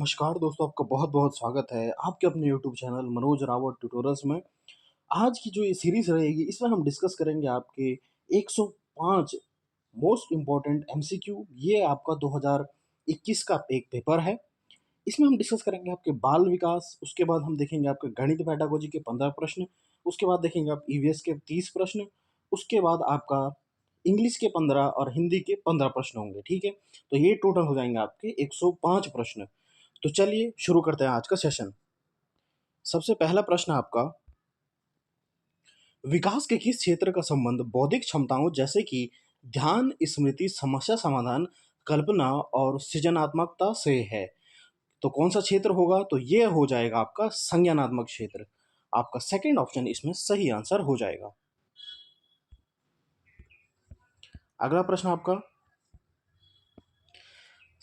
नमस्कार दोस्तों, आपका बहुत-बहुत स्वागत है आपके अपने YouTube channel Manoj Rawat tutorials में। आज की जो ये सीरीज़ रहेगी, इसमें हम डिस्कस करेंगे आपके 105 मोस्ट इम्पोर्टेंट एमसीक्यू। ये आपका 2021 का एक पेपर है। इसमें हम डिस्कस करेंगे आपके बाल विकास, उसके बाद हम देखेंगे आपके गणित पेडागोजी के 15 प्रश्न, उसके बाद देखेंगे आप ईवीएस के 30 प्रश्न, उसके बाद आपका इंग्लिश के 15 और हिंदी के 15 प्रश्न होंगे, ठीक है? तो ये टोटल हो जाएँगे आपके 105 प्रश्न। तो चलिए शुरू करते हैं आज का सेशन। सबसे पहला प्रश्न आपका, विकास के किस क्षेत्र का संबंध बौद्धिक क्षमताओं जैसे कि ध्यान, स्मृति, समस्या समाधान, कल्पना और सृजनात्मकता से है? तो कौन सा क्षेत्र होगा? तो ये हो जाएगा आपका संज्ञानात्मक क्षेत्र। आपका सेकंड ऑप्शन इसमें सही आंसर हो जाएगा। अगला प्रश्न आपका,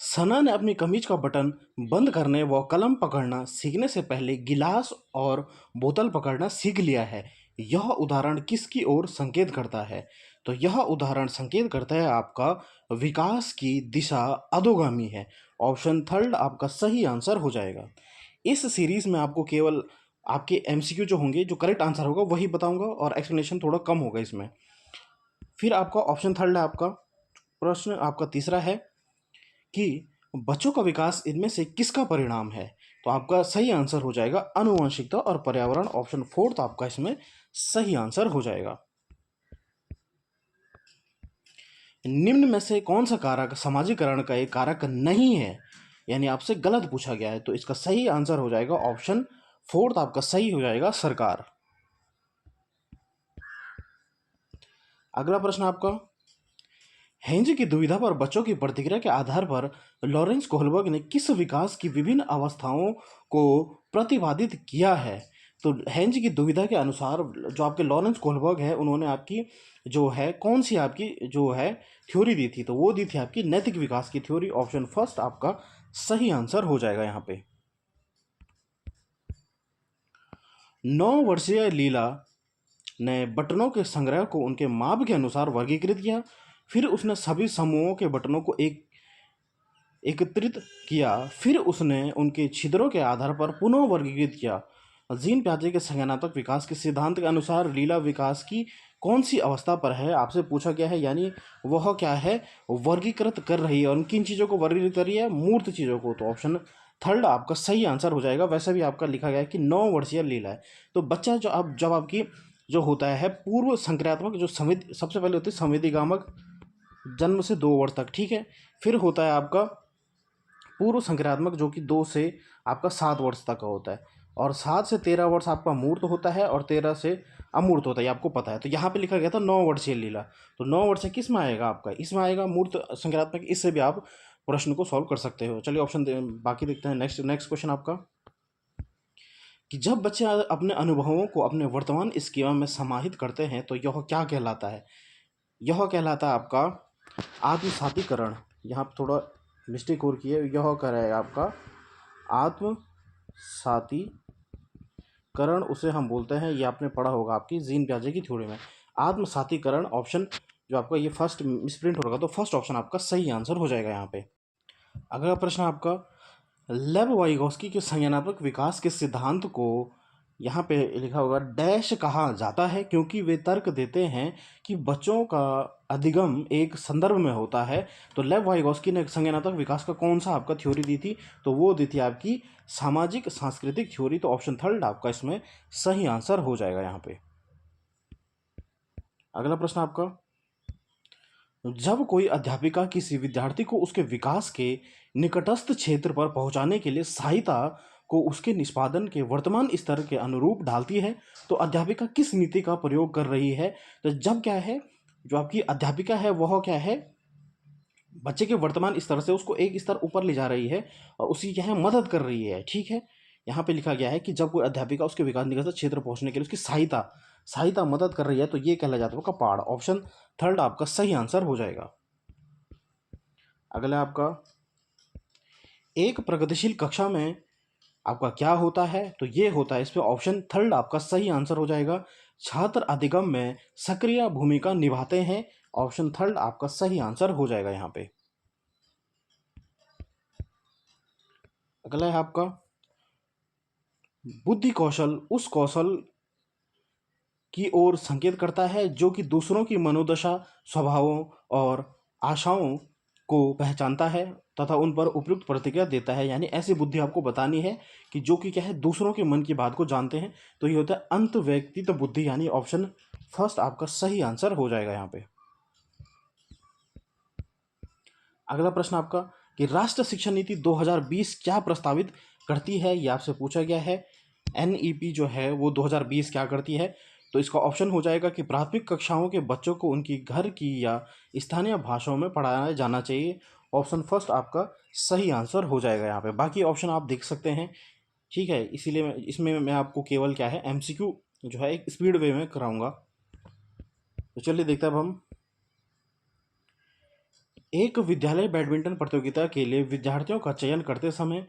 सना ने अपनी कमीज का बटन बंद करने व कलम पकड़ना सीखने से पहले गिलास और बोतल पकड़ना सीख लिया है। यह उदाहरण किसकी ओर संकेत करता है? तो यह उदाहरण संकेत करता है आपका विकास की दिशा अधोगामी है। ऑप्शन थर्ड आपका सही आंसर हो जाएगा। इस सीरीज में आपको केवल आपके एमसीक्यू जो होंगे, जो करेक्ट आंसर होगा वही बताऊंगा और एक्सप्लेनेशन थोड़ा कम होगा इसमें। फिर आपका ऑप्शन थर्ड है, आपका प्रश्न आपका तीसरा है कि बच्चों का विकास इनमें से किसका परिणाम है? तो आपका सही आंसर हो जाएगा आनुवंशिकता और पर्यावरण। ऑप्शन फोर्थ आपका इसमें सही आंसर हो जाएगा। निम्न में से कौन सा कारक समाजीकरण का एक कारक नहीं है? यानी आपसे गलत पूछा गया है, तो इसका सही आंसर हो जाएगा ऑप्शन फोर्थ आपका सही हो जाएगा सरकार। अगला प्रश्न आपका, हेंज की दुविधा पर बच्चों की प्रतिक्रिया के आधार पर लॉरेंस कोहलबर्ग ने किस विकास की विभिन्न अवस्थाओं को प्रतिपादित किया है? तो हेंज की दुविधा के अनुसार जो आपके लॉरेंस कोहलबर्ग है, उन्होंने आपकी जो है कौन सी आपकी जो है थ्योरी दी थी? तो वो दी थी आपकी नैतिक विकास की थ्योरी। ऑप्शन फर्स्ट आपका सही आंसर हो जाएगा यहाँ पे। 9 वर्षीय लीला ने बटनों के संग्रह को उनके माप के अनुसार वर्गीकृत किया। फिर उसने सभी समूहों के बटनों को एकत्रित किया। फिर उसने उनके छिद्रों के आधार पर पुनः वर्गीकृत किया। जीन प्याजे के संज्ञानात्मक विकास के सिद्धांत के अनुसार लीला विकास की कौन सी अवस्था पर है? आपसे पूछा गया है, यानी वह क्या है वर्गीकृत कर रही है और किन चीज़ों को वर्गीकृत कर रही है? मूर्त चीज़ों को। तो ऑप्शन थर्ड आपका सही आंसर हो जाएगा। वैसे भी आपका लिखा गया है कि 9 वर्षीय लीला है। तो बच्चा जो अब जब आपकी जो होता है पूर्व संक्रियात्मक जो संवेदी, सबसे पहले होती है संवेदीगामक, जन्म से 2 वर्ष तक, ठीक है। फिर होता है आपका पूर्व संक्रियात्मक जो कि 2 से आपका 7 वर्ष तक का होता है, और 7 से 13 वर्ष आपका मूर्त होता है और 13 से अमूर्त होता है, ये आपको पता है। तो यहाँ पे लिखा गया था 9 वर्षीय लीला। तो 9 वर्ष किस में आएगा आपका? इसमें आएगा मूर्त संक्रियात्मक। इससे भी आप प्रश्न को सॉल्व कर सकते हो। चलिए ऑप्शन बाकी देखते हैं। नेक्स्ट नेक्स्ट क्वेश्चन आपका, कि जब बच्चे अपने अनुभवों को अपने वर्तमान स्कीमा में समाहित करते हैं तो यह क्या कहलाता है? यह कहलाता है आपका आत्मसातीकरण। यहाँ पर थोड़ा मिस्टेक और की है, यह कर है आपका आत्मसातीकरण, उसे हम बोलते हैं, ये आपने पढ़ा होगा आपकी जीन प्याजे की थ्योरी में। आत्मसातीकरण ऑप्शन जो आपका ये फर्स्ट मिसप्रिंट होगा, तो फर्स्ट ऑप्शन आपका सही आंसर हो जाएगा यहाँ पे। अगला प्रश्न आपका, लेव वाइगोस्की के संज्ञानात्मक विकास के सिद्धांत को यहाँ पे लिखा होगा डैश कहा जाता है क्योंकि वे तर्क देते हैं कि बच्चों का अधिगम एक संदर्भ में होता है। तो लेव वाइगोस्की ने संज्ञानात्मक विकास का कौन सा आपका थ्योरी दी थी? तो वो दी थी आपकी सामाजिक सांस्कृतिक थ्योरी। तो ऑप्शन थर्ड आपका इसमें सही आंसर हो जाएगा यहाँ पे। अगला प्रश्न आपका, जब कोई अध्यापिका किसी विद्यार्थी को उसके विकास के निकटस्थ क्षेत्र पर पहुंचाने के लिए सहायता को उसके निष्पादन के वर्तमान स्तर के अनुरूप ढालती है, तो अध्यापिका किस नीति का प्रयोग कर रही है? तो जब क्या है, जो आपकी अध्यापिका है वह क्या है, बच्चे के वर्तमान स्तर से उसको एक स्तर ऊपर ले जा रही है और उसकी क्या है मदद कर रही है, ठीक है। यहाँ पे लिखा गया है कि जब कोई अध्यापिका उसके विकास निकटस्थ क्षेत्र पहुंचने के लिए उसकी सहायता सहायता मदद कर रही है, तो ये कहला जाता है उसका पाठ। ऑप्शन थर्ड आपका सही आंसर हो जाएगा। अगला आपका, एक प्रगतिशील कक्षा में आपका क्या होता है? तो ये होता है, इस पे ऑप्शन थर्ड आपका सही आंसर हो जाएगा, छात्र अधिगम में सक्रिय भूमिका निभाते हैं। ऑप्शन थर्ड आपका सही आंसर हो जाएगा यहाँ पे। अगला है आपका बुद्धि कौशल उस कौशल की ओर संकेत करता है जो कि दूसरों की मनोदशा, स्वभावों और आशाओं को पहचानता है तथा उन पर उपयुक्त प्रतिक्रिया देता है। यानी ऐसी बुद्धि आपको बतानी है कि जो कि क्या है, दूसरों के मन की बात को जानते हैं। तो ये होता है अंत व्यक्तित्व बुद्धि, यानी ऑप्शन फर्स्ट आपका सही आंसर हो जाएगा यहाँ पे। अगला प्रश्न आपका कि राष्ट्रीय शिक्षा नीति 2020 क्या प्रस्तावित करती है, ये आपसे पूछा गया है। एनईपी जो है वो 2020 क्या करती है? तो इसका ऑप्शन हो जाएगा कि प्राथमिक कक्षाओं के बच्चों को उनकी घर की या स्थानीय भाषाओं में पढ़ाया जाना चाहिए। ऑप्शन फर्स्ट आपका सही आंसर हो जाएगा यहाँ पे। बाकी ऑप्शन आप देख सकते हैं, ठीक है। इसीलिए इसमें मैं आपको केवल क्या है, एमसीक्यू जो है एक स्पीड वे में कराऊंगा। तो चलिए देखते हैं अब हम। एक विद्यालय बैडमिंटन प्रतियोगिता के लिए विद्यार्थियों का चयन करते समय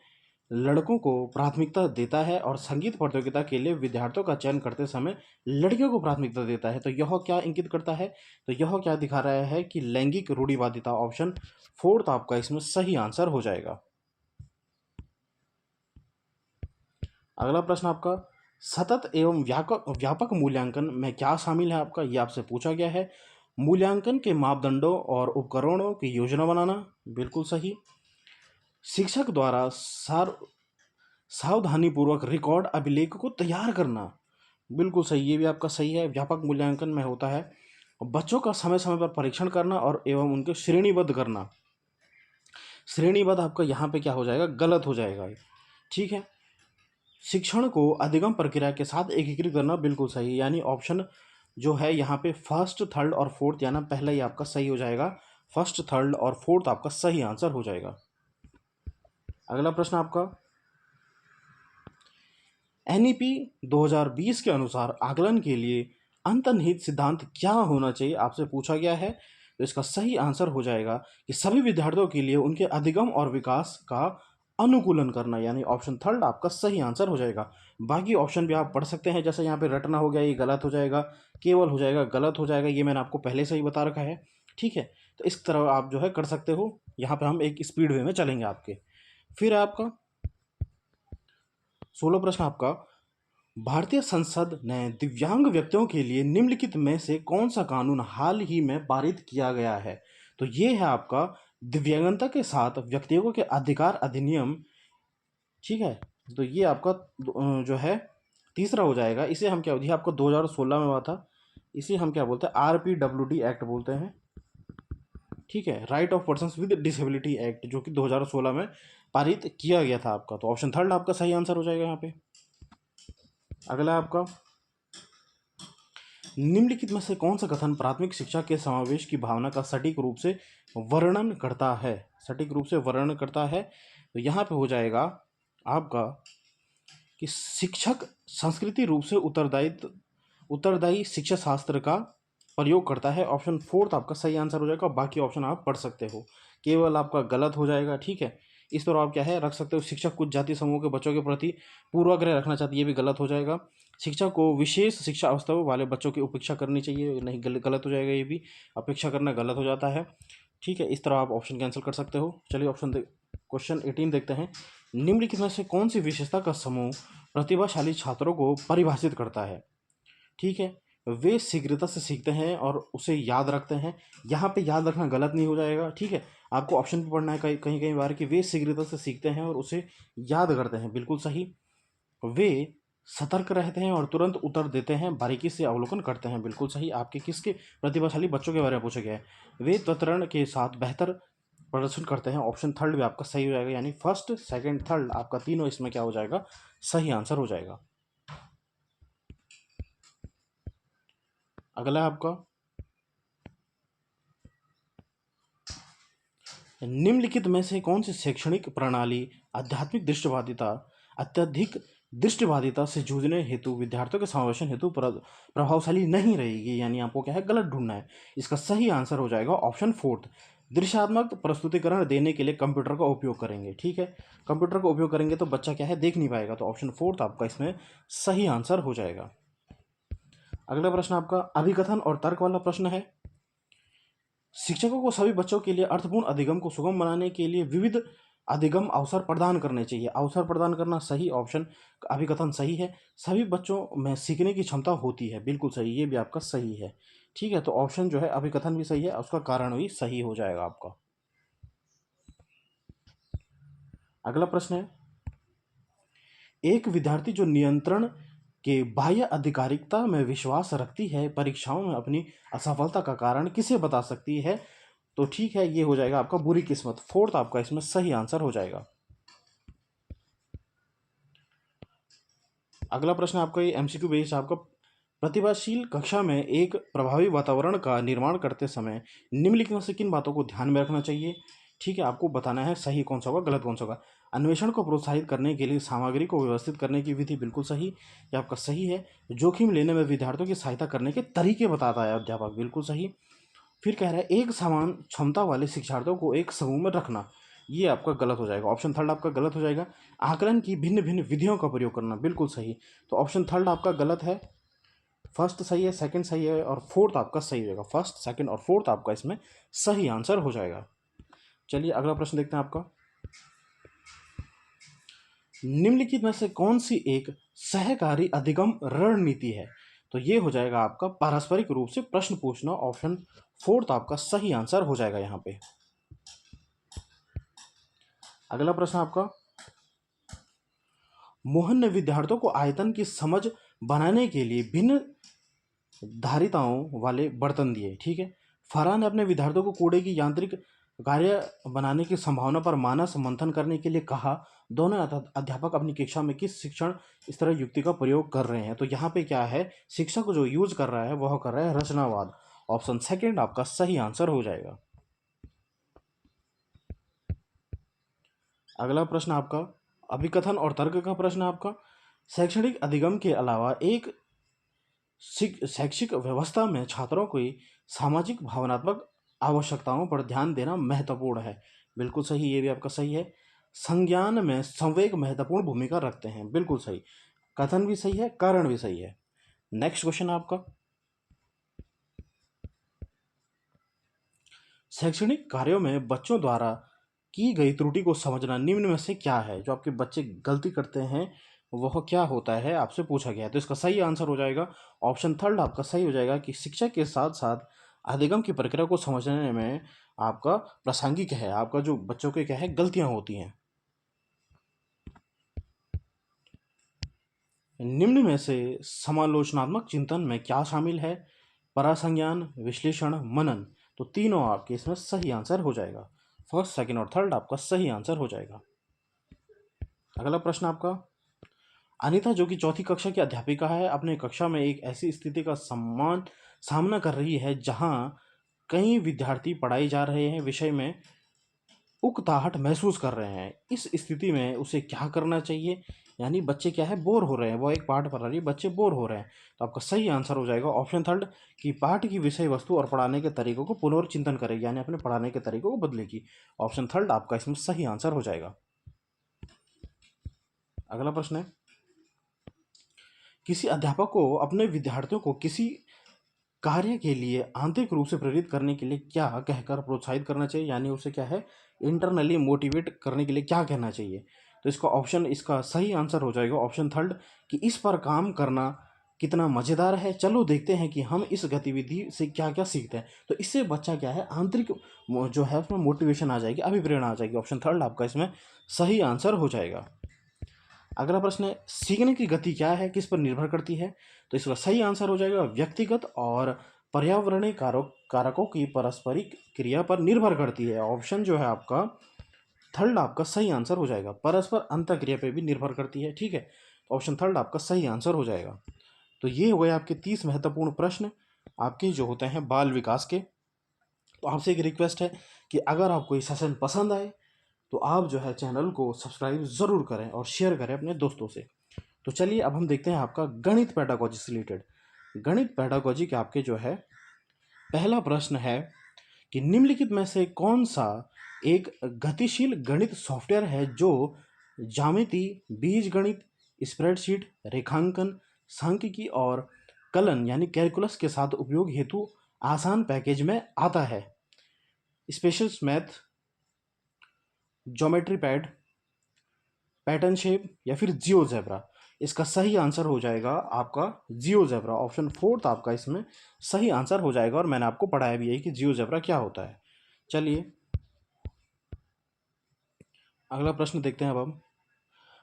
लड़कों को प्राथमिकता देता है और संगीत प्रतियोगिता के लिए विद्यार्थियों का चयन करते समय लड़कियों को प्राथमिकता देता है। तो यह क्या इंगित करता है? तो यह क्या दिखा रहा है कि लैंगिक रूढ़िवादिता। ऑप्शन फोर्थ आपका इसमें सही आंसर हो जाएगा। अगला प्रश्न आपका सतत एवं व्यापक मूल्यांकन में क्या शामिल है आपका, ये आपसे पूछा गया है। मूल्यांकन के मापदंडों और उपकरणों की योजना बनाना, बिल्कुल सही। शिक्षक द्वारा सावधानीपूर्वक रिकॉर्ड अभिलेख को तैयार करना, बिल्कुल सही, ये भी आपका सही है। व्यापक मूल्यांकन में होता है बच्चों का समय समय पर परीक्षण करना और एवं उनके श्रेणीबद्ध करना। श्रेणीबद्ध आपका यहाँ पे क्या हो जाएगा, गलत हो जाएगा, ठीक है। शिक्षण को अधिगम प्रक्रिया के साथ एकीकृत करना, बिल्कुल सही। यानी ऑप्शन जो है यहाँ पे फर्स्ट, थर्ड और फोर्थ, यानी पहला ही आपका सही हो जाएगा। फर्स्ट, थर्ड और फोर्थ आपका सही आंसर हो जाएगा। अगला प्रश्न आपका एनईपी 2020 के अनुसार आकलन के लिए अंतर्निहित सिद्धांत क्या होना चाहिए, आपसे पूछा गया है। तो इसका सही आंसर हो जाएगा कि सभी विद्यार्थियों के लिए उनके अधिगम और विकास का अनुकूलन करना, यानी ऑप्शन थर्ड आपका सही आंसर हो जाएगा। बाकी ऑप्शन भी आप पढ़ सकते हैं, जैसे यहाँ पे रटना हो गया, ये गलत हो जाएगा। केवल हो जाएगा, गलत हो जाएगा, ये मैंने आपको पहले से ही बता रखा है, ठीक है। तो इस तरह आप जो है कर सकते हो। यहाँ पे हम एक स्पीड वे में चलेंगे आपके। फिर आपका 16 प्रश्न आपका भारतीय संसद ने दिव्यांग व्यक्तियों के लिए निम्नलिखित में से कौन सा कानून हाल ही में पारित किया गया है? तो ये है आपका दिव्यांगता के साथ व्यक्तियों के अधिकार अधिनियम, ठीक है। तो ये आपका जो है तीसरा हो जाएगा। इसे हम क्या, ये आपको 2016 में हुआ था, इसे हम क्या बोलते हैं, RPWD एक्ट बोलते हैं, ठीक है। Right of persons with disability act, जो कि 2016 में पारित किया गया था आपका। तो ऑप्शन थर्ड आपका सही आंसर हो जाएगा यहाँ पे। अगला आपका निम्नलिखित में से कौन सा कथन प्राथमिक शिक्षा के समावेश की भावना का सटीक रूप से वर्णन करता है? सटीक रूप से वर्णन करता है, तो यहाँ पे हो जाएगा आपका कि शिक्षक संस्कृति रूप से उत्तरदायी शिक्षा शास्त्र का प्रयोग करता है। ऑप्शन फोर्थ आपका सही आंसर हो जाएगा। बाकी ऑप्शन आप पढ़ सकते हो, केवल आपका गलत हो जाएगा, ठीक है। इस तरह आप क्या है रख सकते हो, शिक्षक कुछ जाति समूह के बच्चों के प्रति पूर्वाग्रह रखना चाहती है, ये भी गलत हो जाएगा। शिक्षक को विशेष शिक्षा अवस्था वाले बच्चों की उपेक्षा करनी चाहिए, नहीं, गलत हो जाएगा, ये भी अपेक्षा करना गलत हो जाता है, ठीक है। इस तरह आप ऑप्शन कैंसिल कर सकते हो। चलिए क्वेश्चन 18 देखते हैं। निम्नलिखित में से कौन सी विशेषता का समूह प्रतिभाशाली छात्रों को परिभाषित करता है? ठीक है, वे शीघ्रता से सीखते हैं और उसे याद रखते हैं। यहाँ पे याद रखना गलत नहीं हो जाएगा, ठीक है। आपको ऑप्शन पे पढ़ना है कहीं कहीं कहीं बार कि वे शीघ्रता से सीखते हैं और उसे याद करते हैं, बिल्कुल सही। वे सतर्क रहते हैं और तुरंत उत्तर देते हैं, बारीकी से अवलोकन करते हैं, बिल्कुल सही। आपके किसके प्रतिभाशाली बच्चों के बारे में पूछा गया है? वे त्वरण के साथ बेहतर प्रदर्शन करते हैं। ऑप्शन थर्ड भी आपका सही हो जाएगा, यानी फर्स्ट, सेकंड, थर्ड आपका तीनों इसमें क्या हो जाएगा, सही आंसर हो जाएगा। अगला आपका निम्नलिखित में से कौन सी शैक्षणिक प्रणाली अत्यधिक दृष्टिबाधिता से जूझने हेतु विद्यार्थियों के समावेशन हेतु प्रभावशाली नहीं रहेगी? यानी आपको क्या है, गलत ढूंढना है। इसका सही आंसर हो जाएगा ऑप्शन फोर्थ, दृश्यात्मक प्रस्तुतिकरण देने के लिए कंप्यूटर का उपयोग करेंगे, ठीक है। कंप्यूटर का उपयोग करेंगे तो बच्चा क्या है, देख नहीं पाएगा। तो ऑप्शन फोर्थ आपका इसमें सही आंसर हो जाएगा। अगला प्रश्न आपका अभिकथन और तर्क वाला प्रश्न है। शिक्षकों को सभी बच्चों के लिए अर्थपूर्ण अधिगम को सुगम बनाने के लिए विविध अधिगम अवसर प्रदान करने चाहिए। अवसर प्रदान करना सही ऑप्शन, अभिकथन सही है। सभी बच्चों में सीखने की क्षमता होती है, बिल्कुल सही, ये भी आपका सही है। ठीक है, तो ऑप्शन जो है अभिकथन भी सही है, उसका कारण भी सही हो जाएगा आपका। अगला प्रश्न है, एक विद्यार्थी जो नियंत्रण के बाह्य आधिकारिकता में विश्वास रखती है, परीक्षाओं में अपनी असफलता का कारण किसे बता सकती है? तो ठीक है, ये हो जाएगा आपका बुरी किस्मत। फोर्थ आपका इसमें सही आंसर हो जाएगा। अगला प्रश्न आपका ये एमसीक्यू बेस्ड आपका, प्रतिभाशील कक्षा में एक प्रभावी वातावरण का निर्माण करते समय निम्नलिखित में से किन बातों को ध्यान में रखना चाहिए? ठीक है, आपको बताना है सही कौन सा होगा, गलत कौन सा होगा। अन्वेषण को प्रोत्साहित करने के लिए सामग्री को व्यवस्थित करने की विधि, बिल्कुल सही, ये आपका सही है। जोखिम लेने में विद्यार्थियों की सहायता करने के तरीके बताता है अध्यापक, बिल्कुल सही। फिर कह रहा है एक समान क्षमता वाले शिक्षार्थियों को एक समूह में रखना, ये आपका गलत हो जाएगा। ऑप्शन थर्ड आपका गलत हो जाएगा। आकलन की भिन्न भिन्न विधियों का प्रयोग करना, बिल्कुल सही। तो ऑप्शन थर्ड आपका गलत है। फर्स्ट सही है, सेकंड सही है, और फोर्थ आपका सही होगा। फर्स्ट, सेकंड और फोर्थ आपका इसमें सही आंसर हो जाएगा। चलिए अगला प्रश्न देखते हैं आपका, निम्नलिखित में से कौन सी एक सहकारी अधिगम रणनीति है? तो ये हो जाएगा आपका पारस्परिक रूप से प्रश्न पूछना। ऑप्शन फोर्थ आपका सही आंसर हो जाएगा यहां पे। अगला प्रश्न आपका, मोहन ने विद्यार्थियों को आयतन की समझ बनाने के लिए भिन्न धारिताओं वाले बर्तन दिए। ठीक है, फरहान ने अपने विद्यार्थियों को कूड़े की यांत्रिक कार्य बनाने की संभावना पर मानस मंथन करने के लिए कहा। दोनों अध्यापक अपनी कक्षा में किस शिक्षण इस तरह युक्ति का प्रयोग कर रहे हैं? तो यहाँ पे क्या है, शिक्षक जो यूज कर रहा है वह कर रहा है रचनावाद। ऑप्शन सेकंड आपका सही आंसर हो जाएगा। अगला प्रश्न आपका अभिकथन और तर्क का प्रश्न आपका, शैक्षणिक अधिगम के अलावा एक शैक्षिक व्यवस्था में छात्रों की सामाजिक भावनात्मक आवश्यकताओं पर ध्यान देना महत्वपूर्ण है, बिल्कुल सही, ये भी आपका सही है। संज्ञान में संवेग महत्वपूर्ण भूमिका रखते हैं, बिल्कुल सही। कथन भी सही है, कारण भी सही है। नेक्स्ट क्वेश्चन आपका, शैक्षणिक कार्यों में बच्चों द्वारा की गई त्रुटि को समझना निम्न में से क्या है? जो आपके बच्चे गलती करते हैं वह क्या होता है, आपसे पूछा गया है। तो इसका सही आंसर हो जाएगा ऑप्शन थर्ड आपका सही हो जाएगा कि शिक्षा के साथ साथ अधिगम की प्रक्रिया को समझने में आपका प्रासंगिक है, आपका जो बच्चों के क्या है गलतियां होती हैं। निम्न में से समालोचनात्मक चिंतन में क्या शामिल है? परासंज्ञान, विश्लेषण, मनन। तो तीनों आपके इसमें सही आंसर हो जाएगा। फर्स्ट, सेकंड और थर्ड आपका सही आंसर हो जाएगा। अगला प्रश्न आपका, अनीता जो कि चौथी कक्षा की अध्यापिका है, अपने कक्षा में एक ऐसी स्थिति का सामना कर रही है जहां कई विद्यार्थी पढ़ाई जा रहे हैं विषय में उकताहट महसूस कर रहे हैं। इस स्थिति में उसे क्या करना चाहिए? यानी बच्चे क्या है, बोर हो रहे हैं, वो एक पाठ पढ़ा रही है, बच्चे बोर हो रहे हैं। तो आपका सही आंसर हो जाएगा ऑप्शन थर्ड कि पाठ की विषय वस्तु और पढ़ाने के तरीकों को पुनर्चिंतन करेगी, यानी अपने पढ़ाने के तरीकों को बदलेगी। ऑप्शन थर्ड आपका इसमें सही आंसर हो जाएगा। अगला प्रश्न है, किसी अध्यापक को अपने विद्यार्थियों को किसी कार्य के लिए आंतरिक रूप से प्रेरित करने के लिए क्या कहकर प्रोत्साहित करना चाहिए? यानी उसे क्या है इंटरनली मोटिवेट करने के लिए क्या कहना चाहिए? तो इसका ऑप्शन, इसका सही आंसर हो जाएगा ऑप्शन थर्ड कि इस पर काम करना कितना मज़ेदार है, चलो देखते हैं कि हम इस गतिविधि से क्या क्या सीखते हैं। तो इससे बच्चा क्या है आंतरिक जो है उसमें मोटिवेशन आ जाएगी, अभिप्रेरणा आ जाएगी। ऑप्शन थर्ड आपका इसमें सही आंसर हो जाएगा। अगला प्रश्न है, सीखने की गति क्या है, किस पर निर्भर करती है? तो इसका सही आंसर हो जाएगा व्यक्तिगत और पर्यावरणीय कारकों की पारस्परिक क्रिया पर निर्भर करती है। ऑप्शन जो है आपका थर्ड आपका सही आंसर हो जाएगा, परस्पर अंतःक्रिया पे भी निर्भर करती है। ठीक है, तो ऑप्शन थर्ड आपका सही आंसर हो जाएगा। तो ये हो गए आपके 30 महत्वपूर्ण प्रश्न आपके जो होते हैं बाल विकास के। तो आपसे एक रिक्वेस्ट है कि अगर आपको ये सेशन पसंद आए तो आप जो है चैनल को सब्सक्राइब ज़रूर करें और शेयर करें अपने दोस्तों से। तो चलिए अब हम देखते हैं आपका गणित पेडागोजी से रिलेटेड। गणित पेडागोजी के आपके जो है पहला प्रश्न है कि निम्नलिखित में से कौन सा एक गतिशील गणित सॉफ्टवेयर है जो ज्यामिति, बीजगणित, स्प्रेडशीट, रेखांकन, सांख्यिकी और कलन यानी कैलकुलस के साथ उपयोग हेतु आसान पैकेज में आता है? Special math, geometry pad, pattern shape या फिर जियोजेब्रा। इसका सही आंसर हो जाएगा आपका जियोजेब्रा। ऑप्शन फोर्थ आपका इसमें सही आंसर हो जाएगा, और मैंने आपको पढ़ाया भी है कि जियोजेब्रा क्या होता है। चलिए अगला प्रश्न देखते हैं अब हम।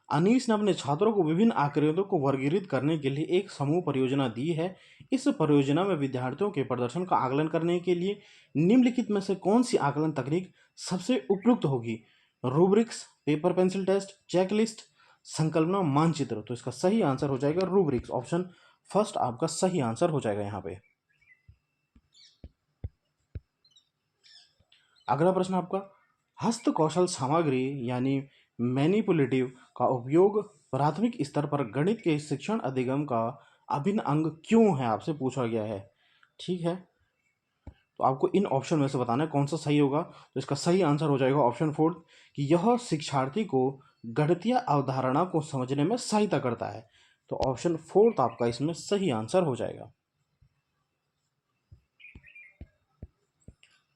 अनीस ने अपने छात्रों को विभिन्न आकृतियों को वर्गीकृत करने के लिए एक समूह परियोजना दी है। इस परियोजना में विद्यार्थियों के प्रदर्शन का आकलन करने के लिए निम्नलिखित में से कौन सी आकलन तकनीक सबसे उपयुक्त होगी? Rubrics, paper pencil test, checklist, संकल्पना, मानचित्र। तो इसका सही आंसर हो जाएगा रूब्रिक्स। ऑप्शन फर्स्ट आपका सही आंसर हो जाएगा यहाँ पे। अगला प्रश्न आपका, हस्त कौशल सामग्री यानी मैनिपुलेटिव का उपयोग प्राथमिक स्तर पर गणित के शिक्षण अधिगम का अभिन्न अंग क्यों है, आपसे पूछा गया है। ठीक है, तो आपको इन ऑप्शन में से बताना है कौन सा सही होगा। तो इसका सही आंसर हो जाएगा ऑप्शन फोर्थ, कि यह शिक्षार्थी को गणितीय अवधारणा को समझने में सहायता करता है। तो ऑप्शन फोर्थ आपका इसमें सही आंसर हो जाएगा।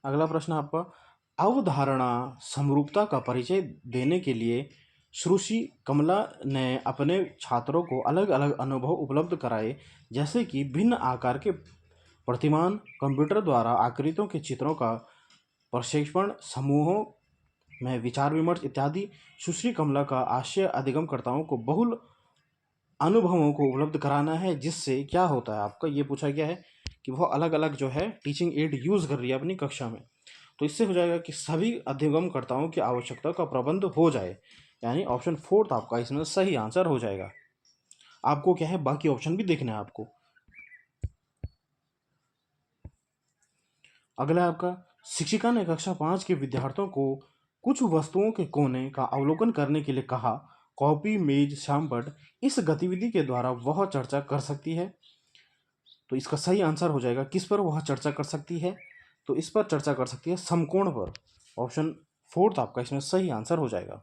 अगला प्रश्न आपका, अवधारणा समरूपता का परिचय देने के लिए श्रुषि कमला ने अपने छात्रों को अलग अलग अनुभव उपलब्ध कराए, जैसे कि भिन्न आकार के प्रतिमान, कंप्यूटर द्वारा आकृतियों के चित्रों का प्रक्षेपण, समूहों में विचार विमर्श इत्यादि। सुश्री कमला का आशय अधिगमकर्ताओं को बहुल अनुभवों को उपलब्ध कराना है, जिससे क्या होता है आपका, ये पूछा गया है कि वह अलग अलग जो है टीचिंग एड यूज़ कर रही है अपनी कक्षा में। तो इससे हो जाएगा कि सभी अधिगमकर्ताओं की आवश्यकता का प्रबंध हो जाए, यानी ऑप्शन फोर्थ आपका इसमें सही आंसर हो जाएगा। आपको क्या है, बाकी ऑप्शन भी देखना है आपको। अगला आपका, शिक्षिका ने कक्षा 5 के विद्यार्थियों को कुछ वस्तुओं के कोने का अवलोकन करने के लिए कहा। कॉपी, मेज, श्यामपट, इस गतिविधि के द्वारा वह चर्चा कर सकती है। तो इसका सही आंसर हो जाएगा, किस पर वह चर्चा कर सकती है? तो इस पर चर्चा कर सकती है समकोण पर। ऑप्शन फोर्थ आपका इसमें सही आंसर हो जाएगा।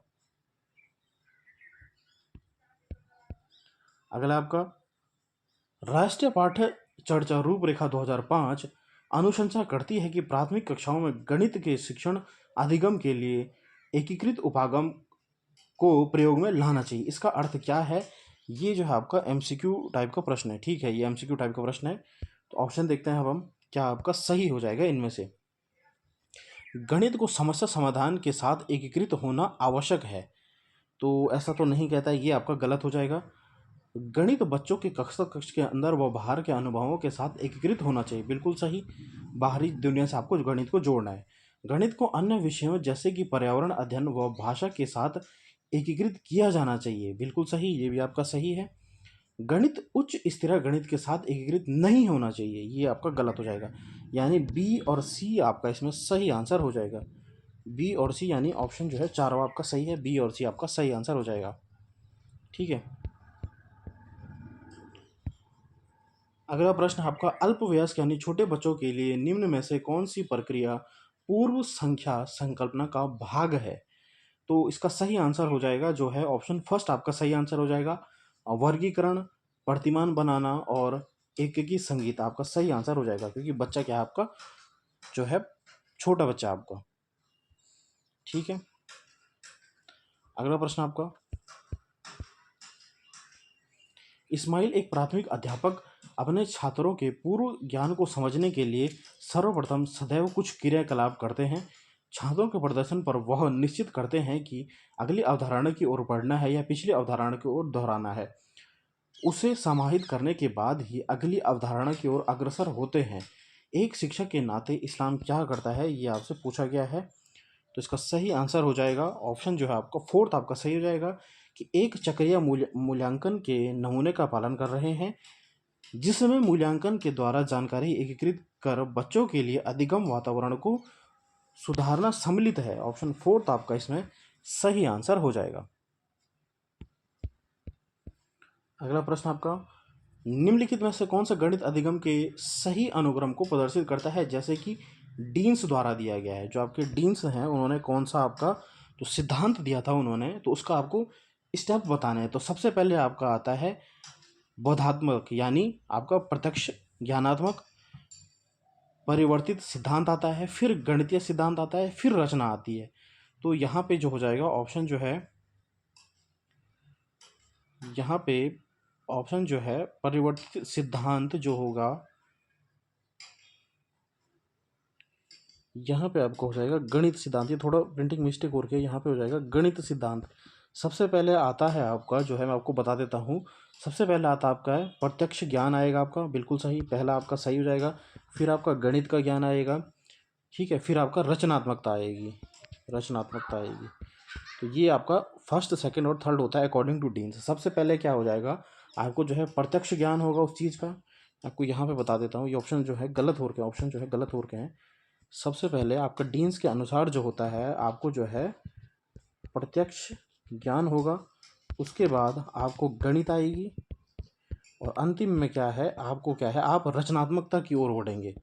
अगला आपका, राष्ट्रीय पाठ्य चर्चा रूपरेखा 2005 अनुशंसा करती है कि प्राथमिक कक्षाओं में गणित के शिक्षण अधिगम के लिए एकीकृत उपागम को प्रयोग में लाना चाहिए। इसका अर्थ क्या है? ये जो है आपका एमसीक्यू टाइप का प्रश्न है। ठीक है, ये एमसीक्यू टाइप का प्रश्न है। तो ऑप्शन देखते हैं अब हम, क्या आपका सही हो जाएगा इनमें से। गणित को समस्या समाधान के साथ एकीकृत होना आवश्यक है। तो ऐसा तो नहीं कहता है, ये आपका गलत हो जाएगा। गणित बच्चों के कक्ष के अंदर व बाहर के अनुभवों के साथ एकीकृत होना चाहिए। बिल्कुल सही, बाहरी दुनिया से आपको गणित को जोड़ना है। गणित को अन्य विषयों जैसे कि पर्यावरण अध्ययन व भाषा के साथ एकीकृत किया जाना चाहिए। बिल्कुल सही, ये भी आपका सही है। गणित उच्च स्थिर गणित के साथ एकीकृत नहीं होना चाहिए, ये आपका गलत हो जाएगा। यानी बी और सी आपका इसमें सही आंसर हो जाएगा। बी और सी यानी ऑप्शन जो है चारों आपका सही है, बी और सी आपका सही आंसर हो जाएगा। ठीक है, अगला प्रश्न आपका, अल्पवयस्क यानी छोटे बच्चों के लिए निम्न में से कौन सी प्रक्रिया पूर्व संख्या संकल्पना का भाग है? तो इसका सही आंसर हो जाएगा जो है ऑप्शन फर्स्ट आपका सही आंसर हो जाएगा। वर्गीकरण, प्रतिमान बनाना और एकीकी संगीत आपका सही आंसर हो जाएगा, क्योंकि बच्चा क्या है आपका जो है छोटा बच्चा आपका। ठीक है, अगला प्रश्न आपका, इस्माइल एक प्राथमिक अध्यापक अपने छात्रों के पूर्व ज्ञान को समझने के लिए सर्वप्रथम सदैव कुछ क्रियाकलाप करते हैं। छात्रों के प्रदर्शन पर वह निश्चित करते हैं कि अगली अवधारणा की ओर बढ़ना है या पिछली अवधारणा की ओर दोहराना है। उसे समाहित करने के बाद ही अगली अवधारणा की ओर अग्रसर होते हैं। एक शिक्षक के नाते इस्लाम क्या करता है, ये आपसे पूछा गया है। तो इसका सही आंसर हो जाएगा ऑप्शन जो है आपका फोर्थ आपका सही हो जाएगा, कि एक चक्रीय मूल्यांकन के नमूने का पालन कर रहे हैं, जिसमें मूल्यांकन के द्वारा जानकारी एकीकृत कर बच्चों के लिए अधिगम वातावरण को सुधारना सम्मिलित है। ऑप्शन फोर्थ आपका इसमें सही आंसर हो जाएगा। अगला प्रश्न आपका, निम्नलिखित में से कौन सा गणित अधिगम के सही अनुक्रम को प्रदर्शित करता है? जैसे कि डीन्स द्वारा दिया गया है, जो आपके डीन्स हैं उन्होंने कौन सा आपका जो सिद्धांत दिया था उन्होंने, तो उसका आपको स्टेप बताना है। तो सबसे पहले आपका आता है बोधात्मक, यानी आपका प्रत्यक्ष ज्ञानात्मक परिवर्तित सिद्धांत आता है, फिर गणितीय सिद्धांत आता है, फिर रचना आती है। तो यहाँ पे जो हो जाएगा ऑप्शन जो है, यहाँ पे ऑप्शन जो है परिवर्तित सिद्धांत जो होगा, यहाँ पे आपको हो जाएगा गणित सिद्धांत। ये थोड़ा प्रिंटिंग मिस्टेक हो रही है, यहाँ पे हो जाएगा गणित सिद्धांत। सबसे पहले आता है आपका जो है, मैं आपको बता देता हूँ, सबसे पहले आता आपका है प्रत्यक्ष ज्ञान आएगा आपका, बिल्कुल सही, पहला आपका सही हो जाएगा। फिर आपका गणित का ज्ञान आएगा, ठीक है। फिर आपका रचनात्मकता आएगी, रचनात्मकता आएगी। तो ये आपका फर्स्ट, सेकंड और थर्ड होता है अकॉर्डिंग टू डीन्स। सबसे पहले क्या हो जाएगा, आपको जो है प्रत्यक्ष ज्ञान होगा उस चीज़ का। आपको यहाँ पे बता देता हूँ, ये ऑप्शन जो है गलत हो रखे हैं, ऑप्शन जो है गलत हो रखे हैं। सबसे पहले आपका डीन्स के अनुसार जो होता है, आपको जो है प्रत्यक्ष ज्ञान होगा, उसके बाद आपको गणित आएगी, और अंतिम में क्या है, आपको क्या है, आप रचनात्मकता की ओर बढ़ेंगे।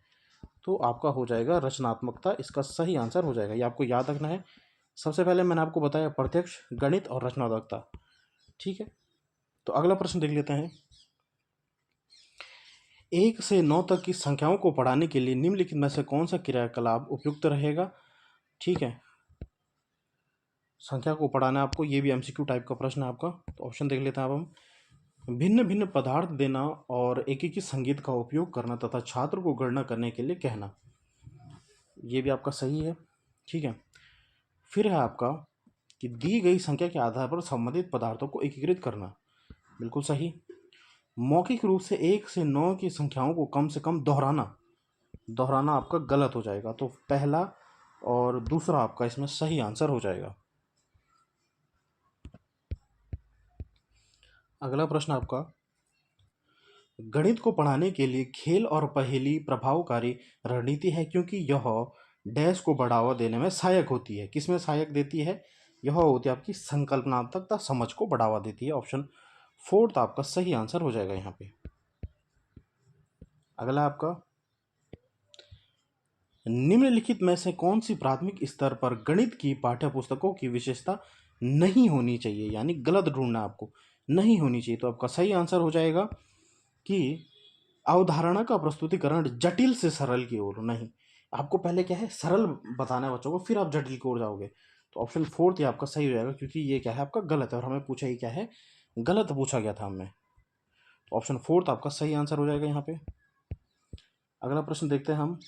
तो आपका हो जाएगा रचनात्मकता, इसका सही आंसर हो जाएगा। ये आपको याद रखना है। सबसे पहले मैंने आपको बताया प्रत्यक्ष, गणित और रचनात्मकता, ठीक है। तो अगला प्रश्न देख लेते हैं। 1 से 9 तक की संख्याओं को पढ़ाने के लिए निम्नलिखित में से कौन सा क्रियाकलाप उपयुक्त रहेगा, ठीक है। संख्या को पढ़ाना है आपको, ये भी एमसीक्यू टाइप का प्रश्न है आपका। तो ऑप्शन देख लेते हैं अब हम। भिन्न भिन्न पदार्थ देना और एकीकृत संगीत का उपयोग करना तथा छात्र को गणना करने के लिए कहना, ये भी आपका सही है, ठीक है। फिर है आपका कि दी गई संख्या के आधार पर संबंधित पदार्थों को एकीकृत करना, बिल्कुल सही। मौखिक रूप से 1 से 9 की संख्याओं को कम से कम दोहराना, दोहराना आपका गलत हो जाएगा। तो पहला और दूसरा आपका इसमें सही आंसर हो जाएगा। अगला प्रश्न आपका, गणित को पढ़ाने के लिए खेल और पहेली प्रभावकारी रणनीति है क्योंकि यह डैश को बढ़ावा देने में सहायक होती है। किसमें सहायक देती है, यह होती है आपकी संकल्पनात्मकता, समझ को बढ़ावा देती है। ऑप्शन फोर्थ आपका सही आंसर हो जाएगा यहाँ पे। अगला आपका, निम्नलिखित में से कौन सी प्राथमिक स्तर पर गणित की पाठ्य पुस्तकों की विशेषता नहीं होनी चाहिए, यानी गलत ढूंढना आपको, नहीं होनी चाहिए। तो आपका सही आंसर हो जाएगा कि अवधारणा का प्रस्तुतिकरण जटिल से सरल की ओर नहीं। आपको पहले क्या है, सरल बताना है बच्चों को, फिर आप जटिल की ओर जाओगे। तो ऑप्शन फोर्थ ये आपका सही हो जाएगा, क्योंकि ये क्या है आपका गलत है, और हमें पूछा ही क्या है, गलत पूछा गया था हमें। तो ऑप्शन फोर्थ आपका सही आंसर हो जाएगा यहाँ पे। अगला प्रश्न देखते हैं हम।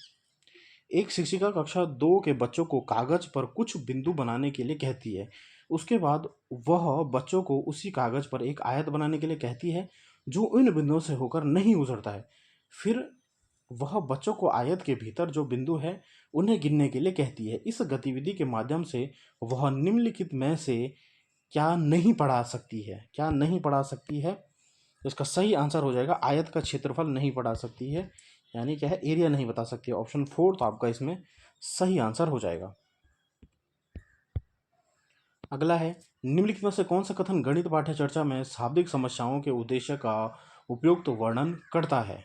एक शिक्षिका कक्षा 2 के बच्चों को कागज पर कुछ बिंदु बनाने के लिए कहती है। उसके बाद वह बच्चों को उसी कागज पर एक आयत बनाने के लिए कहती है जो उन बिंदुओं से होकर नहीं गुजरता है। फिर वह बच्चों को आयत के भीतर जो बिंदु है उन्हें गिनने के लिए कहती है। इस गतिविधि के माध्यम से वह निम्नलिखित में से क्या नहीं पढ़ा सकती है, क्या नहीं पढ़ा सकती है। तो इसका सही आंसर हो जाएगा आयत का क्षेत्रफल नहीं पढ़ा सकती है, यानी क्या है, एरिया नहीं बता सकती है। ऑप्शन फोर्थ आपका इसमें सही आंसर हो जाएगा। अगला है, निम्नलिखित में से कौन सा कथन गणित पाठ्य चर्चा में शाब्दिक समस्याओं के उद्देश्य का उपयुक्त वर्णन करता है,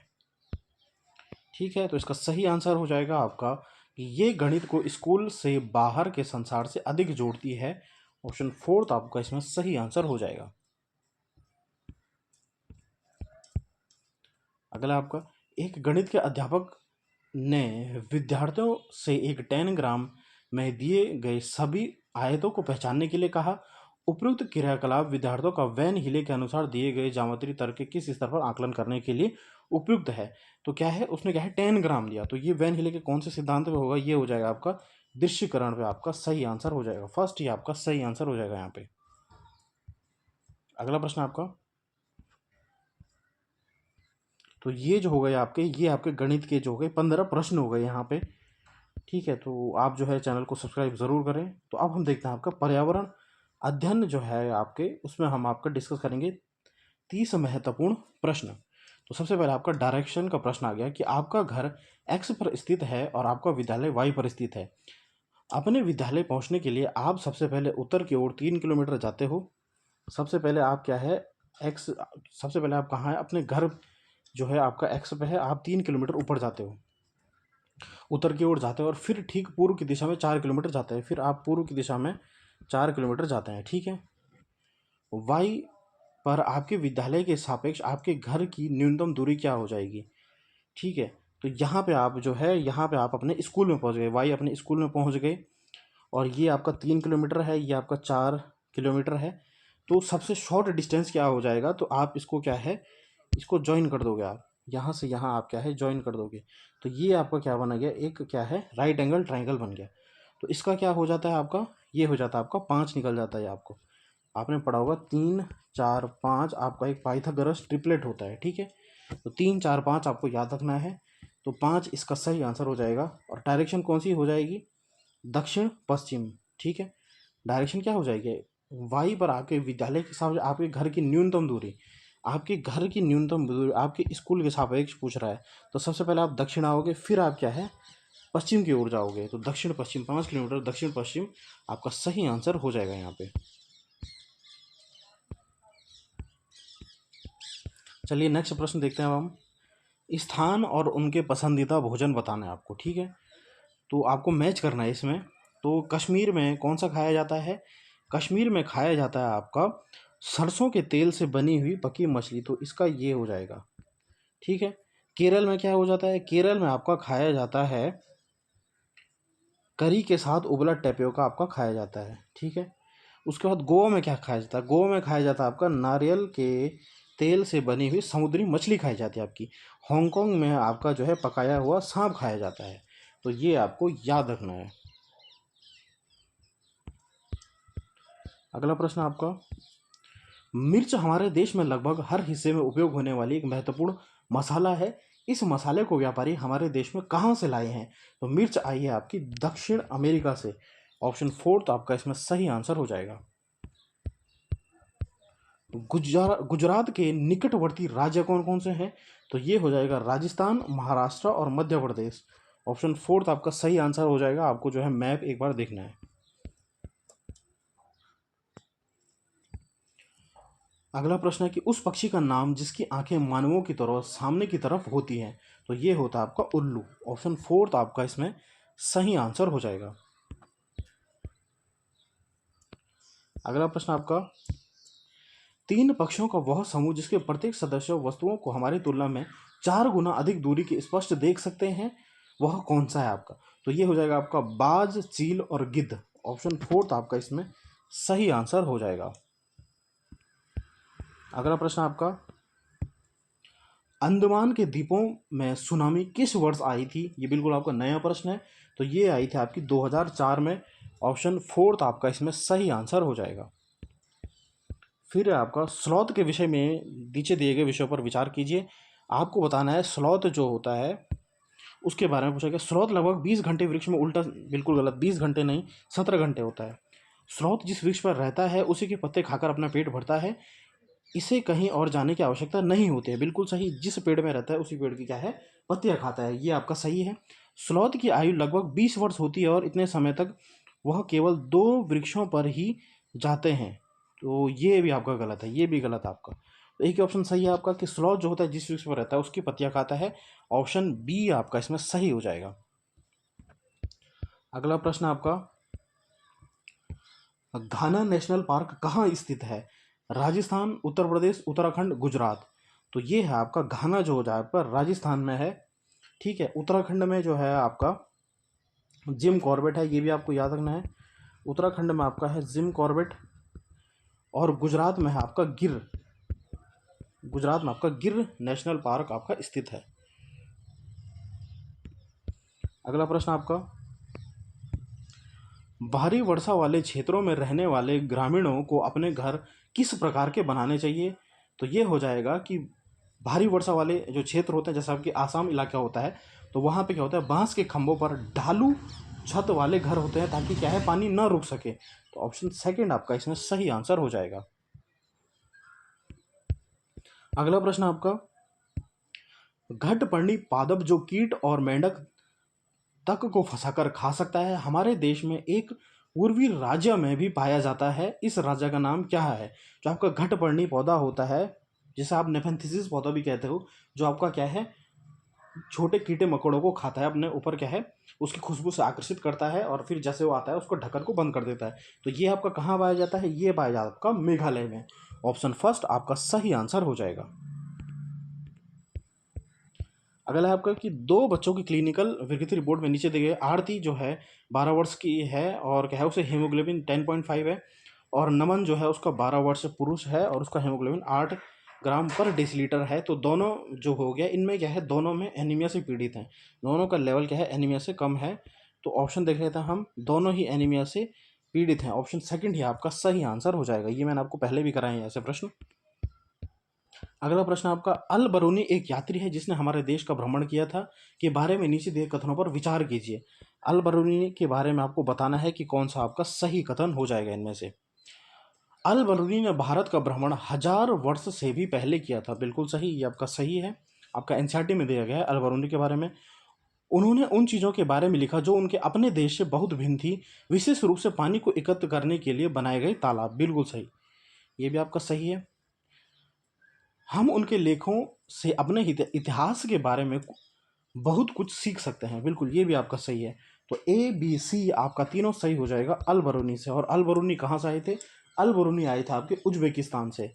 ठीक है। तो इसका सही आंसर हो जाएगा आपका कि ये गणित को स्कूल से बाहर के संसार से अधिक जोड़ती है। ऑप्शन फोर्थ आपका इसमें सही आंसर हो जाएगा। अगला आपका, एक गणित के अध्यापक ने विद्यार्थियों से एक 10 ग्राम में दिए गए सभी आयतों को पहचानने के लिए कहा। उपयुक्त क्रियाकलाप विद्यार्थियों का वैन हीले के अनुसार दिए गए ज्यामितीय तर्क के किस स्तर पर आकलन करने के लिए उपयुक्त है। तो क्या है, उसने क्या है 10 ग्राम दिया, तो ये वैन हीले के कौन से सिद्धांत पे होगा, ये हो जाएगा आपका दृश्यकरण पे आपका सही आंसर हो जाएगा। फर्स्ट ही आपका सही आंसर हो जाएगा यहाँ पे। अगला प्रश्न आपका, तो ये जो हो गए आपके, ये आपके गणित के जो हो गए 15 प्रश्न हो गए यहाँ पे, ठीक है। तो आप जो है चैनल को सब्सक्राइब ज़रूर करें। तो अब हम देखते हैं आपका पर्यावरण अध्ययन जो है आपके, उसमें हम आपका डिस्कस करेंगे 30 महत्वपूर्ण प्रश्न। तो सबसे पहले आपका डायरेक्शन का प्रश्न आ गया कि आपका घर एक्स पर स्थित है और आपका विद्यालय वाई पर स्थित है। अपने विद्यालय पहुंचने के लिए आप सबसे पहले उत्तर की ओर 3 किलोमीटर जाते हो। सबसे पहले आप क्या है, एक्स, सबसे पहले आप कहाँ है, अपने घर जो है आपका एक्स पे है, आप 3 किलोमीटर ऊपर जाते हो, उत्तर की ओर जाते हैं, और फिर ठीक पूर्व की दिशा में 4 किलोमीटर जाते हैं। फिर आप पूर्व की दिशा में 4 किलोमीटर जाते हैं, ठीक है। वाई पर आपके विद्यालय के सापेक्ष आपके घर की न्यूनतम दूरी क्या हो जाएगी, ठीक है। तो यहाँ पे आप जो है, यहाँ पे आप अपने स्कूल में पहुँच गए, वाई अपने स्कूल में पहुँच गए, और ये आपका 3 किलोमीटर है, ये आपका 4 किलोमीटर है। तो सबसे शॉर्ट डिस्टेंस क्या हो जाएगा, तो आप इसको क्या है, इसको ज्वाइन कर दोगे आप, यहाँ से यहाँ आप क्या है ज्वाइन कर दोगे, तो ये आपका क्या बना गया, एक क्या है राइट एंगल ट्राइंगल बन गया। तो इसका क्या हो जाता है आपका, ये हो जाता है आपका 5 निकल जाता है। आपको आपने पढ़ा होगा 3 4 5 आपका एक पाइथागोरस ट्रिपलेट होता है, ठीक है। तो 3 4 5 आपको याद रखना है। तो 5 इसका सही आंसर हो जाएगा। और डायरेक्शन कौन सी हो जाएगी, दक्षिण पश्चिम, ठीक है। डायरेक्शन क्या हो जाएगी, वाई पर आपके विद्यालय के हिसाब से आपके घर की न्यूनतम दूरी, आपके घर की न्यूनतम दूरी आपके स्कूल के सापेक्ष पूछ रहा है। तो सबसे पहले आप दक्षिण आओगे, फिर आप क्या है पश्चिम की ओर जाओगे। तो दक्षिण पश्चिम 5 किलोमीटर दक्षिण पश्चिम आपका सही आंसर हो जाएगा यहाँ पे। चलिए नेक्स्ट प्रश्न देखते हैं अब हम। स्थान और उनके पसंदीदा भोजन बताना है आपको, ठीक है। तो आपको मैच करना है इसमें। तो कश्मीर में कौन सा खाया जाता है, कश्मीर में खाया जाता है आपका सरसों के तेल से बनी हुई पकी मछली, तो इसका ये हो जाएगा, ठीक है। केरल में क्या हो जाता है, केरल में आपका खाया जाता है करी के साथ उबला टेपियोका आपका खाया जाता है, ठीक है। उसके बाद गोवा में क्या खाया जाता है, गोवा में खाया जाता है आपका नारियल के तेल से बनी हुई समुद्री मछली खाई जाती है आपकी। हांगकांग में आपका जो है पकाया हुआ सांप खाया जाता है। तो ये आपको याद रखना है। अगला प्रश्न आपका, मिर्च हमारे देश में लगभग हर हिस्से में उपयोग होने वाली एक महत्वपूर्ण मसाला है। इस मसाले को व्यापारी हमारे देश में कहाँ से लाए हैं, तो मिर्च आई है आपकी दक्षिण अमेरिका से। ऑप्शन 4 आपका इसमें सही आंसर हो जाएगा। गुजरात के निकटवर्ती राज्य कौन कौन से हैं, तो ये हो जाएगा राजस्थान, महाराष्ट्र और मध्य प्रदेश। ऑप्शन 4 आपका सही आंसर हो जाएगा। आपको जो है मैप एक बार देखना है। अगला प्रश्न है कि उस पक्षी का नाम जिसकी आंखें मानवों की तरह सामने की तरफ होती हैं, तो ये होता है आपका उल्लू। ऑप्शन 4 आपका इसमें सही आंसर हो जाएगा। अगला प्रश्न आपका, 3 पक्षियों का वह समूह जिसके प्रत्येक सदस्य वस्तुओं को हमारी तुलना में 4 गुना अधिक दूरी की स्पष्ट देख सकते हैं, वह कौन सा है आपका, तो ये हो जाएगा आपका बाज, चील और गिद्ध। ऑप्शन 4 आपका इसमें सही आंसर हो जाएगा। अगला प्रश्न आपका, अंडमान के द्वीपों में सुनामी किस वर्ष आई थी, ये बिल्कुल आपका नया प्रश्न है। तो ये आई थी आपकी 2004 में। ऑप्शन 4 आपका इसमें सही आंसर हो जाएगा। फिर आपका स्लॉथ के विषय में नीचे दिए गए विषयों पर विचार कीजिए। आपको बताना है स्लॉथ जो होता है उसके बारे में पूछा गया। स्लॉथ लगभग 20 घंटे वृक्ष में उल्टा, बिल्कुल गलत, 20 घंटे नहीं 17 घंटे होता है। स्लॉथ जिस वृक्ष पर रहता है उसी के पत्ते खाकर अपना पेट भरता है, इसे कहीं और जाने की आवश्यकता नहीं होती है। बिल्कुल सही, जिस पेड़ में रहता है उसी पेड़ की क्या है पत्तियां खाता है, ये आपका सही है। स्लॉथ की आयु लगभग 20 वर्ष होती है और इतने समय तक वह केवल 2 वृक्षों पर ही जाते हैं, तो ये भी आपका गलत है, ये भी गलत आपका। तो एक ही ऑप्शन सही है आपका कि स्लॉथ जो होता है जिस वृक्ष पर रहता है उसकी पत्तियां खाता है। ऑप्शन बी आपका इसमें सही हो जाएगा। अगला प्रश्न आपका, घाना नेशनल पार्क कहाँ स्थित है, राजस्थान, उत्तर प्रदेश, उत्तराखंड, गुजरात। तो ये है आपका घाना जो हो जाए पर राजस्थान में है, ठीक है। उत्तराखंड में जो है आपका जिम कॉर्बेट है, ये भी आपको याद रखना है। उत्तराखंड में आपका है जिम कॉर्बेट और गुजरात में है आपका गिर, गुजरात में आपका गिर नेशनल पार्क आपका स्थित है। अगला प्रश्न आपका, भारी वर्षा वाले क्षेत्रों में रहने वाले ग्रामीणों को अपने घर किस प्रकार के बनाने चाहिए, तो ये हो जाएगा कि भारी वर्षा वाले जो क्षेत्र होते हैं जैसा आपकी आसाम इलाका होता है, तो वहाँ पे क्या होता है बांस के खंभों पर ढालू छत वाले घर होते हैं ताकि क्या है पानी ना रुक सके। तो ऑप्शन 2 आपका इसमें सही आंसर हो जाएगा। अगला प्रश्न आपका, घटपर्णी पादप जो कीट और मेंढक तक को फंसाकर खा सकता है, हमारे देश में एक पूर्वी राज्य में भी पाया जाता है, इस राज्य का नाम क्या है। जो आपका घटपर्णी पौधा होता है जिसे आप नेफेंथिसिस पौधा भी कहते हो, जो आपका क्या है छोटे कीटे मकोड़ों को खाता है, अपने ऊपर क्या है उसकी खुशबू से आकर्षित करता है और फिर जैसे वो आता है उसको ढक्कन को बंद कर देता है। तो ये आपका कहाँ पाया जाता है, ये पाया जाता है आपका मेघालय में। ऑप्शन 1 आपका सही आंसर हो जाएगा। अगला है आपका कि दो बच्चों की क्लिनिकल विकृति रिपोर्ट में नीचे दिए गए आरती जो है 12 वर्ष की है और क्या है उसे हीमोग्लोबिन 10.5 है, और नमन जो है उसका 12 वर्ष पुरुष है और उसका हीमोग्लोबिन 8 ग्राम पर डेसीलीटर है। तो दोनों जो हो गया इनमें क्या है, दोनों में एनीमिया से पीड़ित हैं, दोनों का लेवल क्या है एनीमिया से कम है। तो ऑप्शन देख लेते हैं हम, दोनों ही एनीमिया से पीड़ित हैं। ऑप्शन सेकंड ही आपका सही आंसर हो जाएगा। ये मैंने आपको पहले भी कराए हैं ऐसे प्रश्न। अगला प्रश्न आपका, अल बरूनी एक यात्री है जिसने हमारे देश का भ्रमण किया था के बारे में नीचे दिए कथनों पर विचार कीजिए। अल बरूनी के बारे में आपको बताना है कि कौन सा आपका सही कथन हो जाएगा इनमें से। अल बरूनी ने भारत का भ्रमण 1000 वर्ष से भी पहले किया था। बिल्कुल सही, ये आपका सही है। आपका एनसीईआरटी में दिया गया है अल बरूनी के बारे में। उन्होंने उन चीज़ों के बारे में लिखा जो उनके अपने देश से बहुत भिन्न थी, विशेष रूप से पानी को एकत्र करने के लिए बनाए गए तालाब। बिल्कुल सही, ये भी आपका सही है। हम उनके लेखों से अपने इतिहास के बारे में बहुत कुछ सीख सकते हैं। बिल्कुल, ये भी आपका सही है। तो ए बी सी आपका तीनों सही हो जाएगा अल बरूनी से। और अल बरूनी कहाँ से आए थे? अल बरूनी आए थे आपके उज्बेकिस्तान से।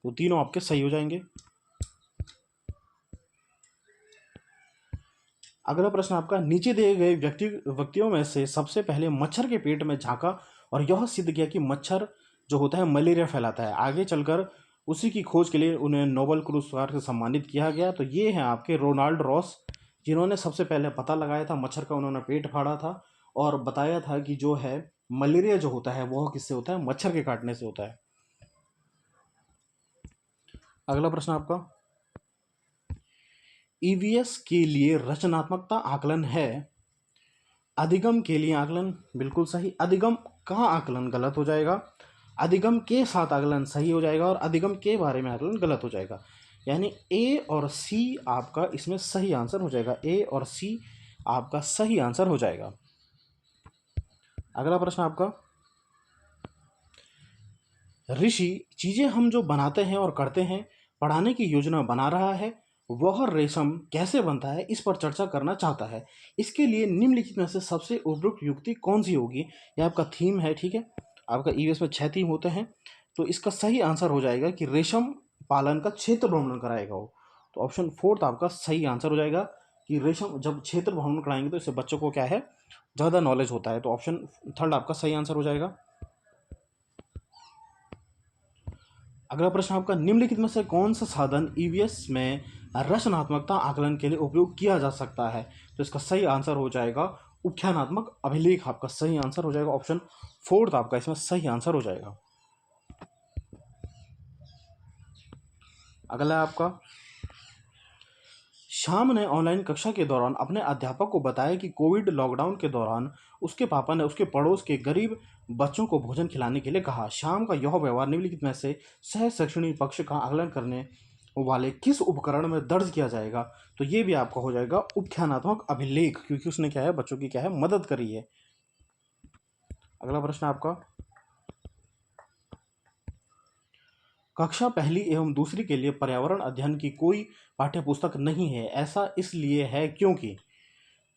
तो तीनों आपके सही हो जाएंगे। अगला प्रश्न आपका, नीचे दिए गए व्यक्तियों में से सबसे पहले मच्छर के पेट में झांका और यह सिद्ध किया कि मच्छर जो होता है मलेरिया फैलाता है। आगे चलकर उसी की खोज के लिए उन्हें नोबेल पुरस्कार से सम्मानित किया गया। तो ये हैं आपके रोनाल्ड रॉस, जिन्होंने सबसे पहले पता लगाया था मच्छर का। उन्होंने पेट फाड़ा था और बताया था कि जो है मलेरिया जो होता है वह किससे होता है, मच्छर के काटने से होता है। अगला प्रश्न आपका, ईवीएस के लिए रचनात्मकता आकलन है। अधिगम के लिए आकलन बिल्कुल सही। अधिगम का आकलन गलत हो जाएगा। अधिगम के साथ आकलन सही हो जाएगा और अधिगम के बारे में आकलन गलत हो जाएगा। यानी ए और सी आपका इसमें सही आंसर हो जाएगा। ए और सी आपका सही आंसर हो जाएगा। अगला प्रश्न आपका, ऋषि चीजें हम जो बनाते हैं और करते हैं, पढ़ाने की योजना बना रहा है, वह रेशम कैसे बनता है इस पर चर्चा करना चाहता है। इसके लिए निम्नलिखित में से सबसे उपयुक्त युक्ति कौन सी होगी। यह आपका थीम है, ठीक है। आपका ईवीएस में 6 थीम होते हैं। तो इसका सही आंसर हो जाएगा कि रेशम पालन का क्षेत्र भ्रमण कराएगा वो। तो ऑप्शन फोर्थ आपका सही आंसर हो जाएगा कि रेशम जब क्षेत्र भ्रमण कराएंगे तो इससे बच्चों को क्या है, ज़्यादा नॉलेज होता है। तो ऑप्शन थर्ड आपका सही आंसर हो जाएगा। अगला प्रश्न आपका, निम्नलिखित में से कौन सा साधन ईवीएस में रचनात्मकता आकलन के लिए उपयोग किया जा सकता है। तो इसका सही आंसर हो जाएगा उख्यानात्मक अभिलेख। आपका सही आंसर हो जाएगा। ऑप्शन फोर्थ आपका इसमें सही आंसर हो जाएगा। अगला आपका, श्याम ने ऑनलाइन कक्षा के दौरान अपने अध्यापक को बताया कि कोविड लॉकडाउन के दौरान उसके पापा ने उसके पड़ोस के गरीब बच्चों को भोजन खिलाने के लिए कहा। श्याम का यह व्यवहार निम्नलिखित में से सह शैक्षणिक पक्ष का आकलन करने वाले किस उपकरण में दर्ज किया जाएगा। तो ये भी आपका हो जाएगा उख्यानात्मक अभिलेख, क्योंकि उसने क्या है बच्चों की क्या है मदद करी है। अगला प्रश्न आपका, कक्षा पहली एवं दूसरी के लिए पर्यावरण अध्ययन की कोई पाठ्य पुस्तक नहीं है। ऐसा इसलिए है क्योंकि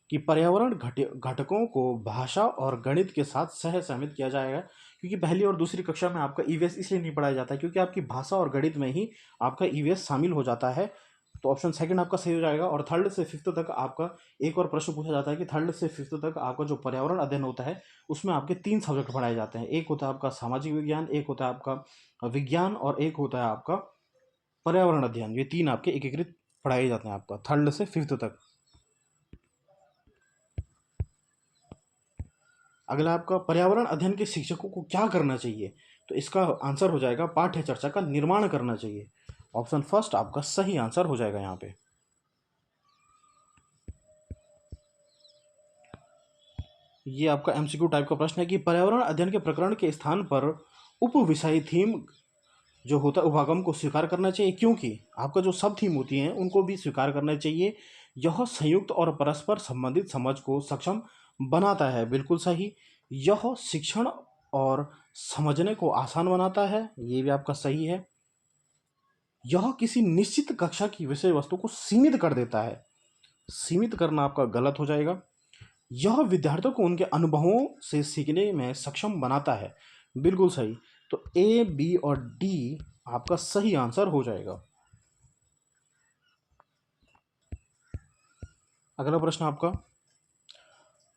पर्यावरण घटकों को भाषा और गणित के साथ सह सहमित किया जाएगा। क्योंकि पहली और दूसरी कक्षा में आपका ईवीएस इसलिए नहीं पढ़ाया जाता है क्योंकि आपकी भाषा और गणित में ही आपका ईवीएस शामिल हो जाता है। तो ऑप्शन सेकंड आपका सही हो जाएगा। और थर्ड से फिफ्थ तक आपका एक और प्रश्न पूछा जाता है कि थर्ड से फिफ्थ तक आपका जो पर्यावरण अध्ययन होता है उसमें आपके 3 सब्जेक्ट पढ़ाए जाते हैं। एक होता है आपका सामाजिक विज्ञान, एक होता है आपका विज्ञान और एक होता है आपका पर्यावरण अध्ययन। ये 3 आपके एकीकृत पढ़ाए जाते हैं आपका थर्ड से फिफ्थ तक। अगला आपका, पर्यावरण अध्ययन के शिक्षकों को क्या करना चाहिए। तो इसका आंसर हो जाएगा पाठ्य चर्चा का निर्माण करना चाहिए। ऑप्शन फर्स्ट आपका सही आंसर हो जाएगा यहाँ पे। ये आपका एमसीक्यू टाइप का प्रश्न है कि पर्यावरण अध्ययन के प्रकरण के स्थान पर उप विषय थीम जो होता है उपागम को स्वीकार करना चाहिए, क्योंकि आपका जो सब थीम होती हैं उनको भी स्वीकार करना चाहिए। यह संयुक्त और परस्पर संबंधित समझ को सक्षम बनाता है। बिल्कुल सही। यह शिक्षण और समझने को आसान बनाता है। ये भी आपका सही है। यह किसी निश्चित कक्षा की विषय वस्तु को सीमित कर देता है। सीमित करना आपका गलत हो जाएगा। यह विद्यार्थियों को उनके अनुभवों से सीखने में सक्षम बनाता है। बिल्कुल सही। तो ए बी और डी आपका सही आंसर हो जाएगा। अगला प्रश्न आपका,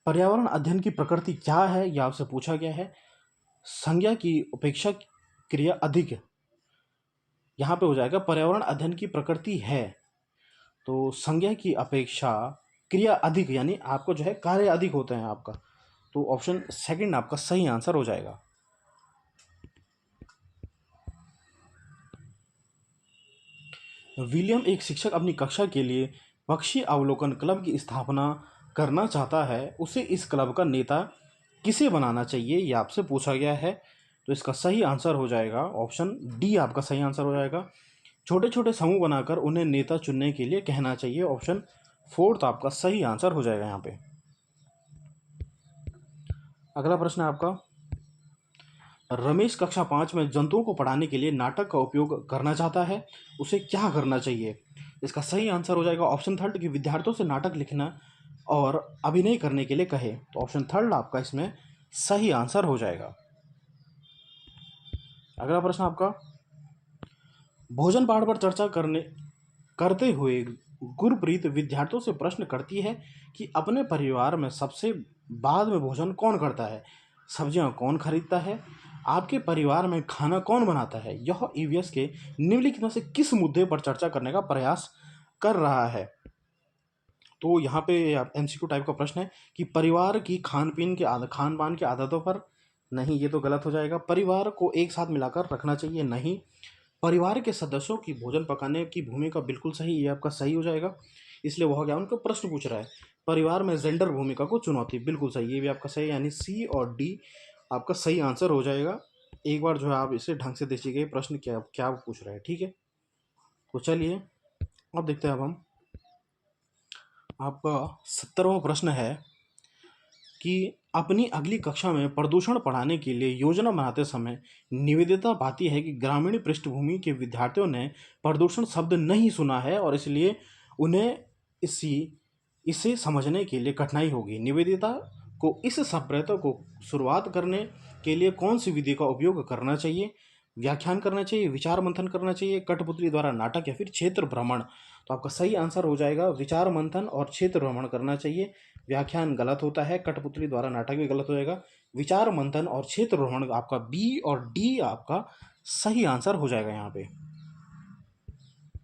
पर्यावरण अध्ययन की प्रकृति क्या है, यह आपसे पूछा गया है। संज्ञा की उपेक्षा क्रिया अधिक, यहाँ पे हो जाएगा पर्यावरण अध्ययन की प्रकृति है, तो संज्ञा की अपेक्षा क्रिया अधिक, यानी आपको जो है कार्य अधिक होते हैं आपका, तो ऑप्शन सेकंड आपका सही आंसर हो जाएगा। विलियम एक शिक्षक अपनी कक्षा के लिए पक्षी अवलोकन क्लब की स्थापना करना चाहता है, उसे इस क्लब का नेता किसे बनाना चाहिए, यह आपसे पूछा गया है। तो इसका सही आंसर हो जाएगा ऑप्शन डी आपका सही आंसर हो जाएगा। छोटे छोटे समूह बनाकर उन्हें नेता चुनने के लिए कहना चाहिए, ऑप्शन फोर्थ आपका सही आंसर हो जाएगा यहाँ पे। अगला प्रश्न है आपका, रमेश कक्षा 5 में जंतुओं को पढ़ाने के लिए नाटक का उपयोग करना चाहता है, उसे क्या करना चाहिए। इसका सही आंसर हो जाएगा ऑप्शन थर्ड कि विद्यार्थियों से नाटक लिखना और अभिनय करने के लिए कहे, तो ऑप्शन थर्ड आपका इसमें सही आंसर हो जाएगा। अगला प्रश्न आपका, भोजन पाठ पर चर्चा करते हुए गुरप्रीत विद्यार्थियों से प्रश्न करती है कि अपने परिवार में सबसे बाद में भोजन कौन करता है, सब्जियां कौन खरीदता है, आपके परिवार में खाना कौन बनाता है। यह ईवीएस के निम्नलिखित में से किस मुद्दे पर चर्चा करने का प्रयास कर रहा है। तो यहाँ पे एमसीक्यू टाइप का प्रश्न है कि परिवार की खान पान की आदतों पर, नहीं ये तो गलत हो जाएगा। परिवार को एक साथ मिलाकर रखना चाहिए, नहीं। परिवार के सदस्यों की भोजन पकाने की भूमिका, बिल्कुल सही, ये आपका सही हो जाएगा। इसलिए वह क्या उनको प्रश्न पूछ रहा है, परिवार में जेंडर भूमिका को चुनौती, बिल्कुल सही, ये भी आपका सही, यानी सी और डी आपका सही आंसर हो जाएगा। एक बार जो है आप इसे ढंग से देखिए प्रश्न क्या क्या पूछ रहे हैं, ठीक है। तो चलिए अब देखते हैं, अब हम आपका 17वां प्रश्न है कि अपनी अगली कक्षा में प्रदूषण पढ़ाने के लिए योजना बनाते समय निवेदिता पाती है कि ग्रामीण पृष्ठभूमि के विद्यार्थियों ने प्रदूषण शब्द नहीं सुना है और इसलिए उन्हें इसे समझने के लिए कठिनाई होगी। निवेदिता को इस संप्रदाय को शुरुआत करने के लिए कौन सी विधि का उपयोग करना चाहिए, व्याख्यान करना चाहिए, विचार मंथन करना चाहिए, कठपुतली द्वारा नाटक, या फिर क्षेत्र भ्रमण। तो आपका सही आंसर हो जाएगा विचार मंथन और क्षेत्र भ्रमण करना चाहिए। व्याख्यान गलत होता है, कठपुतली द्वारा नाटक भी गलत हो जाएगा। विचार मंथन और क्षेत्र भ्रमण आपका बी और डी आपका सही आंसर हो जाएगा यहाँ पे।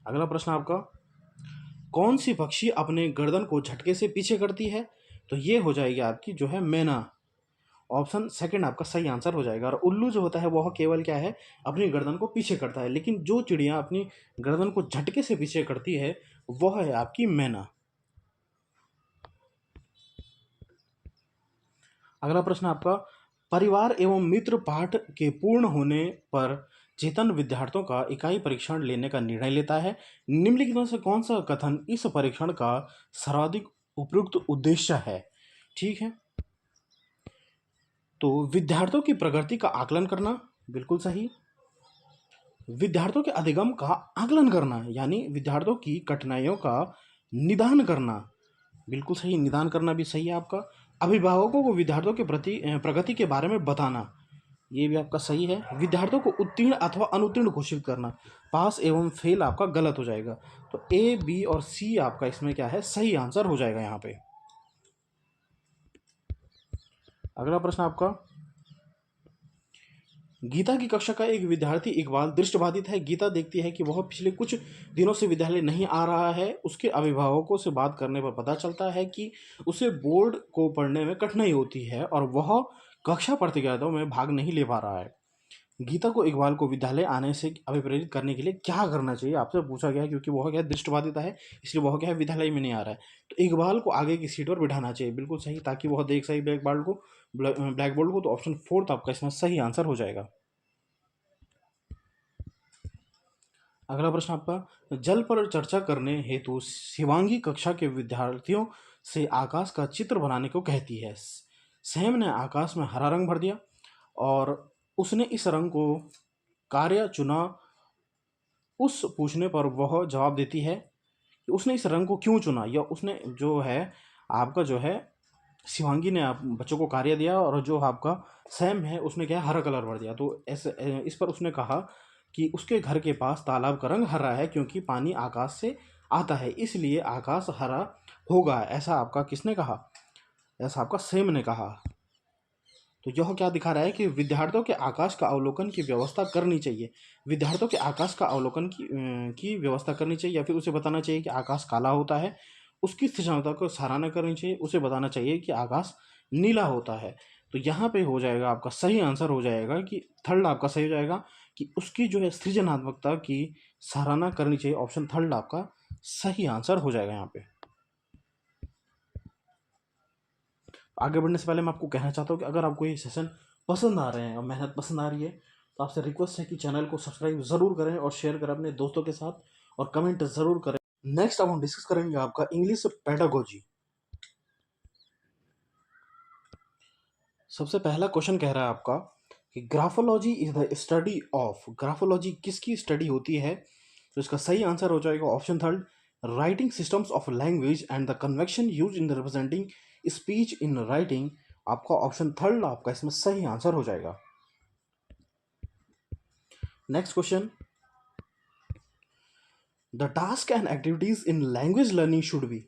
अगला प्रश्न आपका, कौन सी पक्षी अपने गर्दन को झटके से पीछे करती है, तो ये हो जाएगी आपकी जो है मैना, ऑप्शन सेकंड आपका सही आंसर हो जाएगा। और उल्लू जो होता है वह केवल क्या है, अपनी गर्दन को पीछे करता है, लेकिन जो चिड़िया अपनी गर्दन को झटके से पीछे करती है वह है आपकी मैना। अगला प्रश्न आपका, परिवार एवं मित्र पाठ के पूर्ण होने पर चेतन विद्यार्थियों का इकाई परीक्षण लेने का निर्णय लेता है, निम्नलिखित में से कौन सा कथन इस परीक्षण का सर्वाधिक उपयुक्त उद्देश्य है। ठीक है, तो विद्यार्थियों की प्रगति का आकलन करना, बिल्कुल सही। विद्यार्थियों के अधिगम का आकलन करना, यानी विद्यार्थियों की कठिनाइयों का निदान करना, बिल्कुल सही, निदान करना भी सही है आपका। अभिभावकों को विद्यार्थियों के प्रति प्रगति के बारे में बताना, ये भी आपका सही है। विद्यार्थियों को उत्तीर्ण अथवा अनुत्तीर्ण घोषित करना, पास एवं फेल आपका गलत हो जाएगा। तो ए, बी और सी आपका इसमें क्या है, सही आंसर हो जाएगा यहाँ पे। अगला प्रश्न आपका, गीता की कक्षा का एक विद्यार्थी इकबाल दृष्टिबाधित है। गीता देखती है कि वह पिछले कुछ दिनों से विद्यालय नहीं आ रहा है। उसके अभिभावकों से बात करने पर पता चलता है कि उसे बोर्ड को पढ़ने में कठिनाई होती है और वह कक्षा प्रतियोगिताओं में भाग नहीं ले पा रहा है। गीता को इकबाल को विद्यालय आने से अभिप्रेरित करने के लिए क्या करना चाहिए, आपसे पूछा गया है, क्योंकि वह क्या है, दृष्टिबाधिता है, इसलिए वह क्या है, विद्यालय में नहीं आ रहा है। तो इकबाल को आगे की सीट पर बिठाना चाहिए, बिल्कुल सही, ताकि वह देख सके ब्लैक बोर्ड को। तो ऑप्शन फोर्थ आपका इसमें सही आंसर हो जाएगा। अगला प्रश्न आपका, जल पर चर्चा करने हेतु शिवांगी कक्षा के विद्यार्थियों से आकाश का चित्र बनाने को कहती है। सैम ने आकाश में हरा रंग भर दिया और उसने इस रंग को कार्य चुना। उस पूछने पर वह जवाब देती है कि उसने इस रंग को क्यों चुना, या उसने जो है आपका जो है शिवांगी ने आप बच्चों को कार्य दिया और जो आपका सैम है उसने क्या है, हरा कलर भर दिया। तो ऐसे इस पर उसने कहा कि उसके घर के पास तालाब का रंग हरा है क्योंकि पानी आकाश से आता है, इसलिए आकाश हरा होगा, ऐसा आपका किसने कहा? ऐसा आपका सेम ने कहा। तो यह क्या दिखा रहा है कि विद्यार्थियों के आकाश का अवलोकन की व्यवस्था करनी चाहिए। विद्यार्थियों के आकाश का अवलोकन की व्यवस्था करनी चाहिए, या फिर उसे बताना चाहिए कि आकाश काला होता है, उसकी सृजनात्मकता को सराहना करनी चाहिए, उसे बताना चाहिए कि आकाश नीला होता है। तो यहाँ पे हो जाएगा आपका सही आंसर हो जाएगा कि थर्ड आपका सही हो जाएगा कि उसकी जो है सृजनात्मकता की सराहना करनी चाहिए। ऑप्शन थर्ड आपका सही आंसर हो जाएगा यहाँ पे। आगे बढ़ने से पहले मैं आपको कहना चाहता हूँ कि अगर आपको ये सेशन पसंद आ रहे हैं और मेहनत पसंद आ रही है, तो आपसे रिक्वेस्ट है कि चैनल को सब्सक्राइब ज़रूर करें और शेयर करें अपने दोस्तों के साथ, और कमेंट ज़रूर करें। नेक्स्ट अब हम डिस्कस करेंगे आपका इंग्लिश पेडागोजी। सबसे पहला क्वेश्चन कह रहा है आपका कि graphology is the study of, graphology किसकी स्टडी होती है? तो इसका सही आंसर हो जाएगा option third, writing systems of language and the convection use in representing speech in writing. आपका ऑप्शन थर्ड आपका इसमें सही आंसर हो जाएगा। Next question, the task and activities in language learning should be.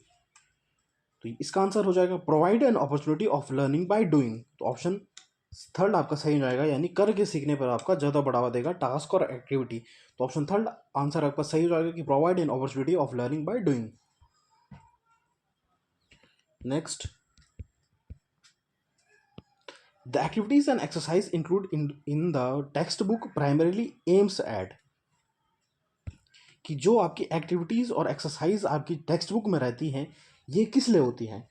तो इसका आंसर हो जाएगा provide an opportunity of learning by doing. तो ऑप्शन थर्ड आपका सही हो जाएगा, यानी करके सीखने पर आपका ज़्यादा बढ़ावा देगा टास्क और एक्टिविटी। तो ऑप्शन थर्ड आंसर आपका सही हो जाएगा कि provide an opportunity of learning by doing. Next, the activities and exercise include in the text book primarily aims at. कि जो आपकी एक्टिविटीज और एक्सरसाइज आपकी टेक्स्ट बुक में रहती हैं, ये किस लिए होती हैं?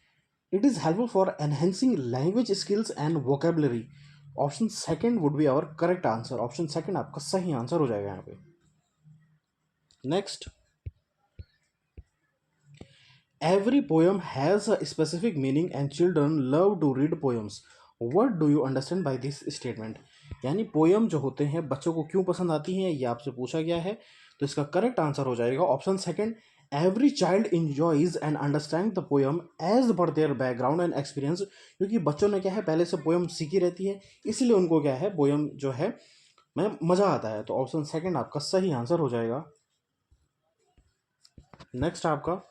It is helpful for enhancing language skills and vocabulary. Option second would be our correct answer. Option second आपका सही आंसर हो जाएगा यहाँ पे। Next, every poem has a specific meaning and children love to read poems. What do you understand by this statement? यानी poem जो होते हैं बच्चों को क्यों पसंद आती हैं, ये आपसे पूछा गया है। तो इसका करेक्ट आंसर हो जाएगा option second, every child enjoys and understand the poem as per their background and experience. क्योंकि बच्चों ने क्या है पहले से पोएम सीखी रहती है, इसलिए उनको क्या है पोएम जो है में मज़ा आता है। तो ऑप्शन सेकंड आपका सही आंसर हो जाएगा। नेक्स्ट आपका,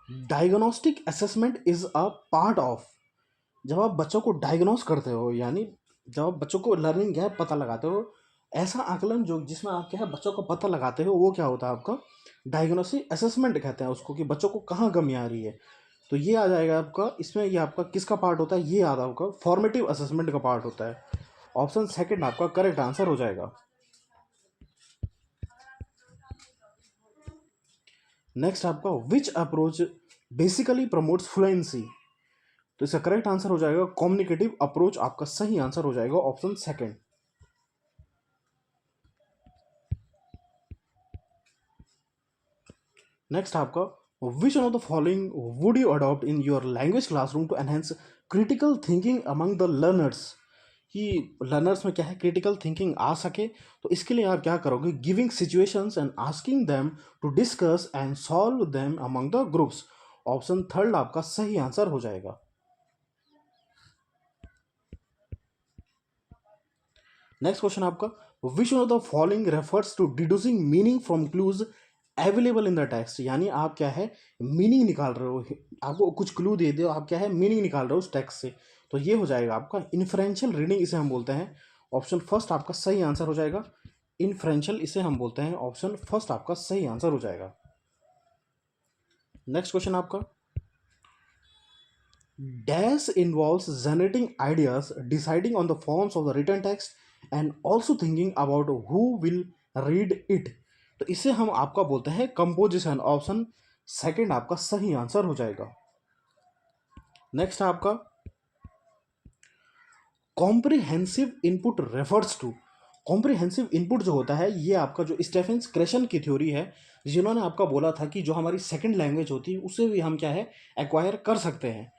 diagnostic assessment is a part of. जब आप बच्चों को डायग्नोस करते हो, यानी जब आप बच्चों को लर्निंग गैप पता लगाते हो, ऐसा आकलन जो जिसमें आप क्या है बच्चों को पता लगाते हो, वो क्या होता है आपका डायग्नोस्टिक असेसमेंट कहते हैं उसको, कि बच्चों को कहाँ कमी आ रही है। तो ये आ जाएगा आपका इसमें, ये आपका किसका पार्ट होता है? ये आता आपका फॉर्मेटिव असेसमेंट का पार्ट होता है। ऑप्शन सेकंड आपका करेक्ट आंसर हो जाएगा। नेक्स्ट आपका, विच अप्रोच बेसिकली प्रमोट्स फ्लुएंसी। तो इसका करेक्ट आंसर हो जाएगा कम्युनिकेटिव अप्रोच। आपका सही आंसर हो जाएगा ऑप्शन सेकंड। नेक्स्ट आपका, which one of the following would you adopt in your language classroom to enhance critical thinking among the learners. कि लर्नर्स में क्या है क्रिटिकल थिंकिंग आ सके, तो इसके लिए आप क्या करोगे? Giving situations and asking them to discuss and solve them among the groups. Option third आपका सही आंसर हो जाएगा। नेक्स्ट क्वेश्चन आपका, which one of the following refers to deducing meaning from clues available in the text. यानी आप क्या है meaning निकाल रहे हो, आपको कुछ क्लू दे दो, आप क्या है मीनिंग निकाल रहे हो उस टेक्स्ट से। तो ये हो जाएगा आपका इन्फ्रेंशियल रीडिंग, इसे हम बोलते हैं। ऑप्शन फर्स्ट आपका सही आंसर हो जाएगा, इन्फ्रेंशियल इसे हम बोलते हैं। ऑप्शन फर्स्ट आपका सही आंसर हो जाएगा। नेक्स्ट क्वेश्चन आपका, dash involves generating ideas, deciding on the forms of the written text and also thinking about who will read it. तो इसे हम आपका बोलते हैं कंपोजिशन। ऑप्शन सेकंड आपका सही आंसर हो जाएगा। नेक्स्ट आपका, comprehensive input refers to. Comprehensive input जो होता है ये आपका जो स्टेफेन क्रेशन की थ्योरी है, जिन्होंने आपका बोला था कि जो हमारी सेकंड लैंग्वेज होती है उसे भी हम क्या है एक्वायर कर सकते हैं।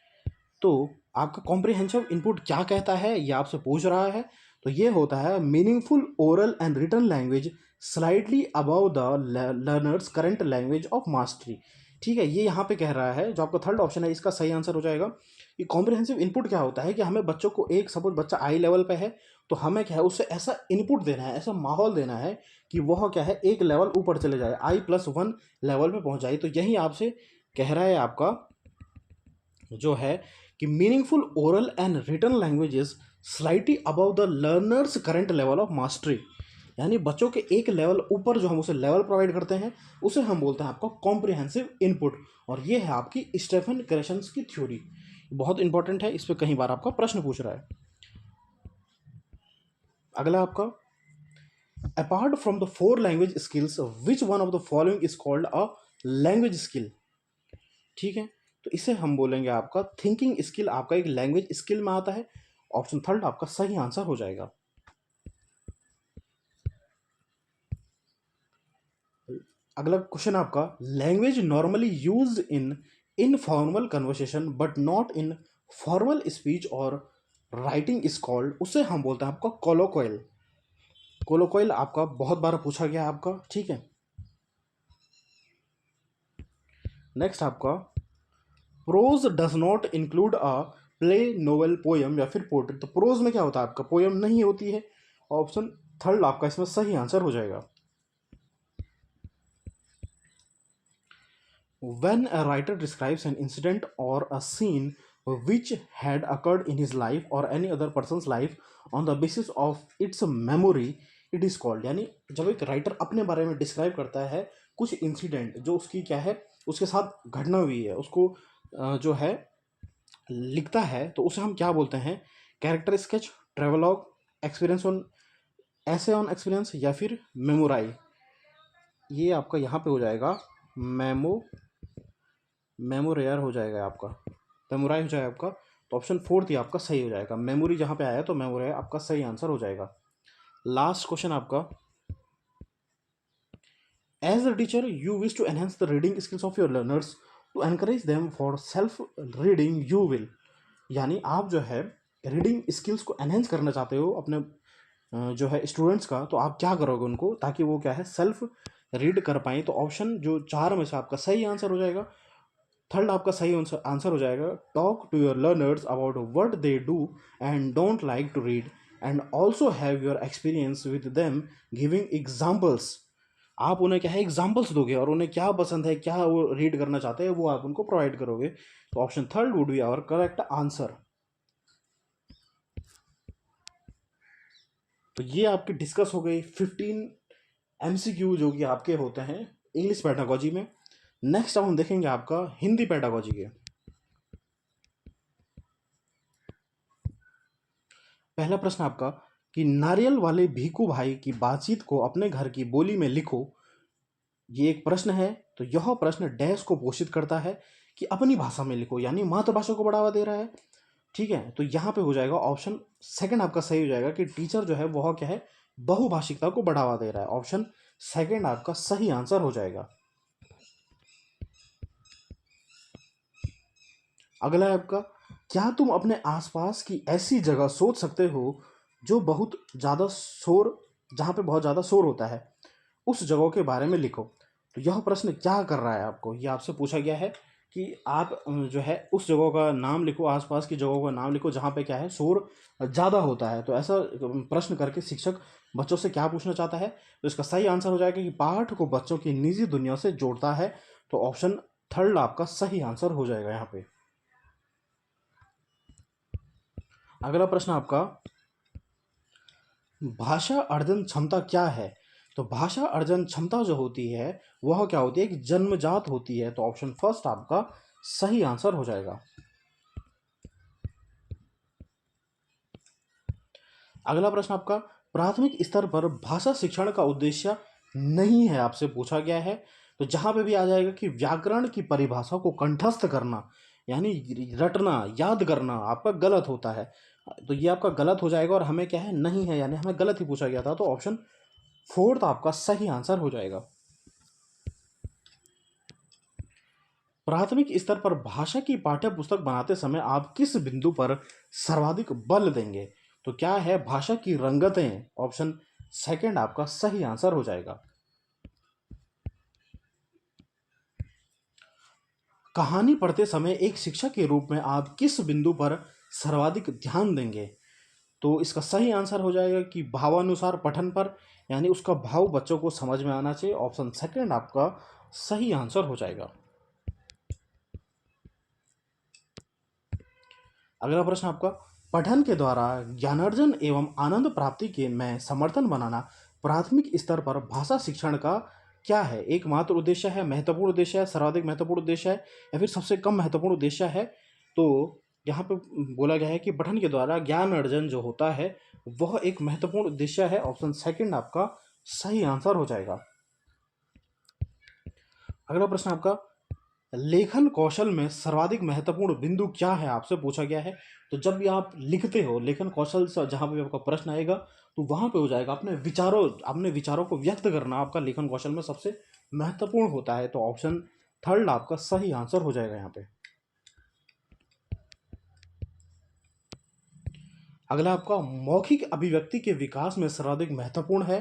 तो आपका कॉम्प्रिहेंसिव इनपुट क्या कहता है ये आपसे पूछ रहा है। तो ये होता है meaningful oral and written language slightly above the learners current language of mastery. ठीक है, ये यहाँ पे कह रहा है जो आपका थर्ड ऑप्शन है इसका सही आंसर हो जाएगा। कि कॉम्प्रिहेंसिव इनपुट क्या होता है कि हमें बच्चों को एक सपोज बच्चा आई लेवल पे है तो हमें क्या है उससे ऐसा इनपुट देना है, ऐसा माहौल देना है कि वह क्या है एक लेवल ऊपर चले जाए, I+1 लेवल पे पहुंच जाए। तो यही आपसे कह रहा है आपका जो है कि meaningful oral and written languages slightly above the learners current level of mastery, यानी बच्चों के एक लेवल ऊपर जो हम उसे लेवल प्रोवाइड करते हैं उसे हम बोलते हैं आपका कॉम्प्रिहेंसिव इनपुट। और ये है आपकी स्टेफन क्रेशंस की थ्योरी, बहुत इंपॉर्टेंट है, इस पर कई बार आपका प्रश्न पूछ रहा है। अगला आपका, apart from the 4 language skills which one of the following is called a language skill. ठीक है, तो इसे हम बोलेंगे आपका थिंकिंग स्किल, आपका एक लैंग्वेज स्किल में आता है। ऑप्शन थर्ड आपका सही आंसर हो जाएगा। अगला क्वेश्चन आपका, language normally use in informal conversation but not in formal speech और राइटिंग इज कॉल्ड, उसे हम बोलते हैं आपका कोलोक्वल। कोलोक्वल आपका बहुत बार पूछा गया है आपका। ठीक है, नेक्स्ट आपका, prose does not include a play, novel, poem या फिर पोएट्री। तो प्रोज में क्या होता है आपका, पोयम नहीं होती है। ऑप्शन थर्ड आपका इसमें सही आंसर हो जाएगा। When a writer describes an incident or a scene which had occurred in his life or any other person's life on the basis of its memory, it is called, यानी जब एक writer अपने बारे में describe करता है कुछ incident जो उसकी क्या है उसके साथ घटना हुई है, उसको जो है लिखता है, तो उसे हम क्या बोलते हैं, character sketch, travelogue, experience on, ऐसे ऑन एक्सपीरियंस या फिर मेमोराई। ये आपका यहाँ पे हो जाएगा मेमोरेयर हो जाएगा आपका, मेमोराई हो जाएगा आपका। तो ऑप्शन फोर्थ ही आपका सही हो जाएगा, मेमोरी जहाँ पे आया तो मेमोराई आपका सही आंसर हो जाएगा। लास्ट क्वेश्चन आपका, as a teacher you wish to enhance the reading skills of your learners to encourage them for self reading you will, यानी आप जो है रीडिंग स्किल्स को एनहेंस करना चाहते हो अपने जो है स्टूडेंट्स का, तो आप क्या करोगे उनको ताकि वो क्या है सेल्फ रीड कर पाएँ। तो ऑप्शन जो 4 में से आपका सही आंसर हो जाएगा। थर्ड आपका सही आंसर हो जाएगा, talk to your learners about what they do and don't like to read and also have your experience with them giving examples. आप उन्हें क्या है एग्जाम्पल्स दोगे और उन्हें क्या पसंद है, क्या वो रीड करना चाहते हैं, वो आप उनको प्रोवाइड करोगे। तो option third would be our correct answer. तो ये आपकी डिस्कस हो गई 15 MCQ जो कि आपके होते हैं इंग्लिश पेडागोजी में। नेक्स्ट हम देखेंगे आपका हिंदी पेडागोजी के। पहला प्रश्न आपका कि नारियल वाले भीखू भाई की बातचीत को अपने घर की बोली में लिखो, ये एक प्रश्न है। तो यह प्रश्न डैश को पोषित करता है कि अपनी भाषा में लिखो, यानी मातृभाषा को बढ़ावा दे रहा है। ठीक है, तो यहाँ पे हो जाएगा ऑप्शन सेकंड आपका सही हो जाएगा कि टीचर जो है वह क्या है बहुभाषिकता को बढ़ावा दे रहा है। ऑप्शन सेकंड आपका सही आंसर हो जाएगा। अगला है आपका, क्या तुम अपने आसपास की ऐसी जगह सोच सकते हो जो बहुत ज़्यादा शोर, जहाँ पे बहुत ज़्यादा शोर होता है, उस जगह के बारे में लिखो। तो यह प्रश्न क्या कर रहा है आपको, ये आपसे पूछा गया है कि आप जो है उस जगह का नाम लिखो, आसपास की जगहों का नाम लिखो जहाँ पे क्या है शोर ज़्यादा होता है। तो ऐसा प्रश्न करके शिक्षक बच्चों से क्या पूछना चाहता है, तो इसका सही आंसर हो जाएगा कि पाठ को बच्चों की निजी दुनिया से जोड़ता है। तो ऑप्शन थर्ड आपका सही आंसर हो जाएगा यहाँ पे। अगला प्रश्न आपका, भाषा अर्जन क्षमता क्या है। तो भाषा अर्जन क्षमता जो होती है वह क्या होती है, एक जन्मजात होती है। तो ऑप्शन फर्स्ट आपका सही आंसर हो जाएगा। अगला प्रश्न आपका, प्राथमिक स्तर पर भाषा शिक्षण का उद्देश्य नहीं है, आपसे पूछा गया है। तो जहां पे भी आ जाएगा कि व्याकरण की परिभाषा को कंठस्थ करना, यानी रटना, याद करना आपका गलत होता है। तो ये आपका गलत हो जाएगा और हमें क्या है नहीं है, यानी हमें गलत ही पूछा गया था। तो ऑप्शन फोर्थ आपका सही आंसर हो जाएगा। प्राथमिक स्तर पर भाषा की पाठ्य पुस्तक बनाते समय आप किस बिंदु पर सर्वाधिक बल देंगे। तो क्या है, भाषा की रंगतें। ऑप्शन सेकंड आपका सही आंसर हो जाएगा। कहानी पढ़ते समय एक शिक्षक के रूप में आप किस बिंदु पर सर्वाधिक ध्यान देंगे। तो इसका सही आंसर हो जाएगा कि भावानुसार पठन पर, यानी उसका भाव बच्चों को समझ में आना चाहिए। ऑप्शन सेकंड आपका सही आंसर हो जाएगा। अगला प्रश्न आपका, पठन के द्वारा ज्ञानार्जन एवं आनंद प्राप्ति के में समर्थन बनाना प्राथमिक स्तर पर भाषा शिक्षण का क्या है? एकमात्र उद्देश्य है, महत्वपूर्ण उद्देश्य है, सर्वाधिक महत्वपूर्ण उद्देश्य है, या फिर सबसे कम महत्वपूर्ण उद्देश्य है? तो यहाँ पे बोला गया है कि पठन के द्वारा ज्ञान अर्जन जो होता है वह एक महत्वपूर्ण उद्देश्य है। ऑप्शन सेकंड आपका सही आंसर हो जाएगा। अगला प्रश्न आपका, लेखन कौशल में सर्वाधिक महत्वपूर्ण बिंदु क्या है? आपसे पूछा गया है। तो जब भी आप लिखते हो, लेखन कौशल से जहाँ पे आपका प्रश्न आएगा तो वहाँ पे हो जाएगा अपने विचारों को व्यक्त करना आपका लेखन कौशल में सबसे महत्वपूर्ण होता है। तो ऑप्शन थर्ड आपका सही आंसर हो जाएगा यहाँ पे। अगला आपका, मौखिक अभिव्यक्ति के विकास में सर्वाधिक महत्वपूर्ण है।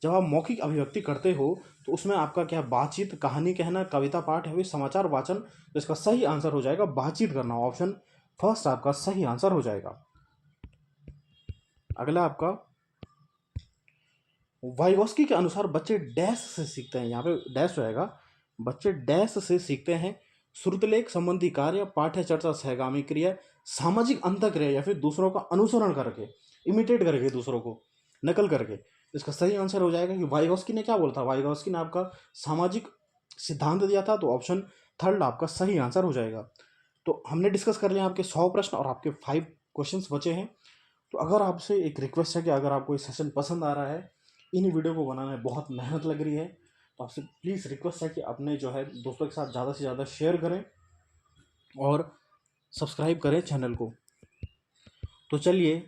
जब आप मौखिक अभिव्यक्ति करते हो तो उसमें आपका क्या, बातचीत, कहानी कहना, कविता पाठ, है समाचार वाचन? तो इसका सही आंसर हो जाएगा बातचीत करना। ऑप्शन फर्स्ट आपका सही आंसर हो जाएगा। अगला आपका, वाइगोस्की के अनुसार बच्चे डैश से सीखते हैं। यहाँ पे डैश रहेगा, बच्चे डैश से सीखते हैं। श्रुतलेख संबंधी कार्य, पाठ्य चर्चा सहगामी क्रिया, सामाजिक अंतःक्रिया, या फिर दूसरों का अनुसरण करके, इमिटेट करके, दूसरों को नकल करके? इसका सही आंसर हो जाएगा कि वाइगोस्की ने क्या बोला था, वाइगोस्की ने आपका सामाजिक सिद्धांत दिया था। तो ऑप्शन थर्ड आपका सही आंसर हो जाएगा। तो हमने डिस्कस कर लिया आपके 100 प्रश्न और आपके 5 क्वेश्चंस बचे हैं। तो अगर आपसे एक रिक्वेस्ट है कि अगर आपको ये सेशन पसंद आ रहा है, इन वीडियो को बनाने में बहुत मेहनत लग रही है, तो आपसे प्लीज़ रिक्वेस्ट है कि अपने जो है दोस्तों के साथ ज़्यादा से ज़्यादा शेयर करें और सब्सक्राइब करें चैनल को। तो चलिए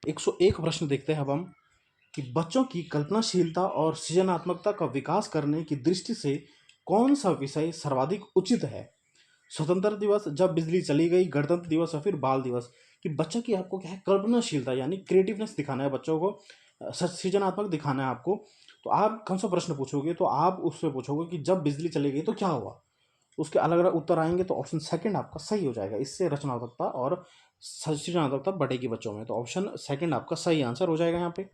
101 प्रश्न देखते हैं अब हम, कि बच्चों की कल्पनाशीलता और सृजनात्मकता का विकास करने की दृष्टि से कौन सा विषय सर्वाधिक उचित है? स्वतंत्रता दिवस, जब बिजली चली गई, गणतंत्र दिवस, या फिर बाल दिवस? कि बच्चा की आपको क्या है, कल्पनाशीलता यानी क्रिएटिवनेस दिखाना है बच्चों को, सृजनात्मक दिखाना है आपको। तो आप कौन सा प्रश्न पूछोगे, तो आप उससे पूछोगे कि जब बिजली चली गई तो क्या हुआ? उसके अलग अलग उत्तर आएंगे। तो ऑप्शन सेकंड आपका सही हो जाएगा। इससे रचनात्मकता और सृजनात्मकता बढ़ेगी बच्चों में। तो ऑप्शन सेकंड आपका सही आंसर हो जाएगा यहाँ पे।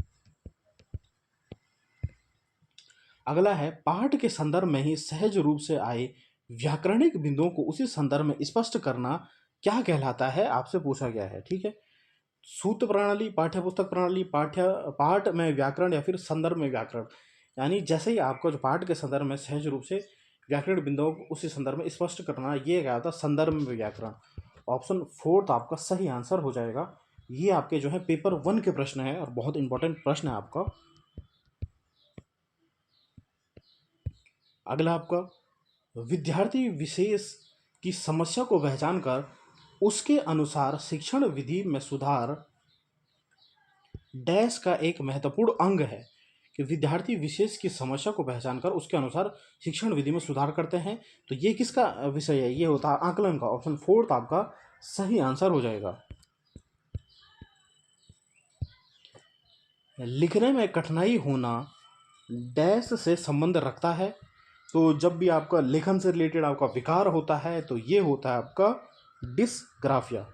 अगला है, पाठ के संदर्भ में ही सहज रूप से आए व्याकरणिक बिंदुओं को उसी संदर्भ में स्पष्ट करना क्या कहलाता है? आपसे पूछा गया है, ठीक है। सूत्र प्रणाली, पाठ्य पुस्तक प्रणाली, पाठ में व्याकरण, या फिर संदर्भ में व्याकरण? यानी जैसे ही आपको जो पाठ के संदर्भ में सहज रूप से व्याकरण बिंदुओं को उसी संदर्भ में स्पष्ट करना, ये क्या होता है, संदर्भ में व्याकरण। ऑप्शन फोर्थ आपका सही आंसर हो जाएगा। ये आपके जो है पेपर 1 के प्रश्न है और बहुत इंपॉर्टेंट प्रश्न है आपका। अगला आपका, विद्यार्थी विशेष की समस्या को पहचान कर उसके अनुसार शिक्षण विधि में सुधार डैश का एक महत्वपूर्ण अंग है। कि विद्यार्थी विशेष की समस्या को पहचान कर उसके अनुसार शिक्षण विधि में सुधार करते हैं। तो ये किसका विषय है? ये होता है आकलन का। ऑप्शन फोर्थ आपका सही आंसर हो जाएगा। लिखने में कठिनाई होना डैश से संबंध रखता है। तो जब भी आपका लेखन से रिलेटेड आपका विकार होता है तो ये होता है आपका डिसग्राफिया।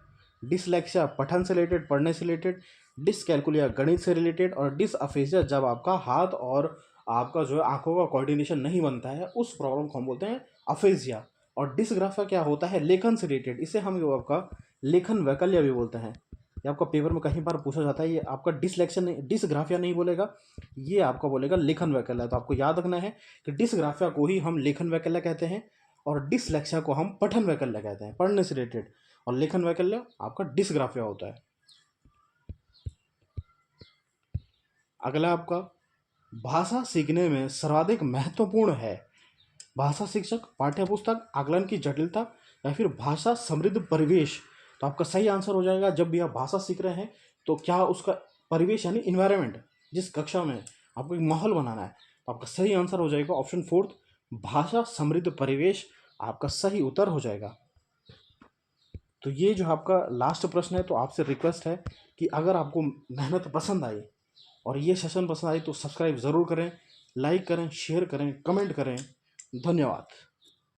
डिसलेक्सिया पठन से रिलेटेड, पढ़ने से रिलेटेड, डिसकैलकुलिया गणित से रिलेटेड, और डिसअफेजिया जब आपका हाथ और आपका जो है आंखों का कोऑर्डिनेशन नहीं बनता है, उस प्रॉब्लम को हम बोलते हैं अफेजिया। और डिसग्राफिया क्या होता है, लेखन से रिलेटेड, इसे हम जो आपका लेखन वैकल्य भी बोलते हैं। ये आपका पेपर में कहीं बार पूछा जाता है, ये आपका डिसलेक्शन नहीं, डिसग्राफिया नहीं बोलेगा, ये आपका बोलेगा लेखन वैकल्य। तो आपको याद रखना है कि डिसग्राफिया को ही हम लेखन वैकल्य कहते हैं और डिसलेक्सिया को हम पठन वैकल्य कहते हैं, पढ़ने से रिलेटेड। और लेखन वैकल्य आपका डिसग्राफिया होता है। अगला आपका, भाषा सीखने में सर्वाधिक महत्वपूर्ण है भाषा शिक्षक, पाठ्य पुस्तक, आकलन की जटिलता, या फिर भाषा समृद्ध परिवेश? तो आपका सही आंसर हो जाएगा, जब भी आप भाषा सीख रहे हैं तो क्या उसका परिवेश यानी इन्वायरमेंट, जिस कक्षा में आपको एक माहौल बनाना है, तो आपका सही आंसर हो जाएगा ऑप्शन फोर्थ, भाषा समृद्ध परिवेश आपका सही उत्तर हो जाएगा। तो ये जो आपका लास्ट प्रश्न है, तो आपसे रिक्वेस्ट है कि अगर आपको मेहनत पसंद आई और ये सेशन पसंद आई तो सब्सक्राइब ज़रूर करें, लाइक करें, शेयर करें, कमेंट करें। धन्यवाद।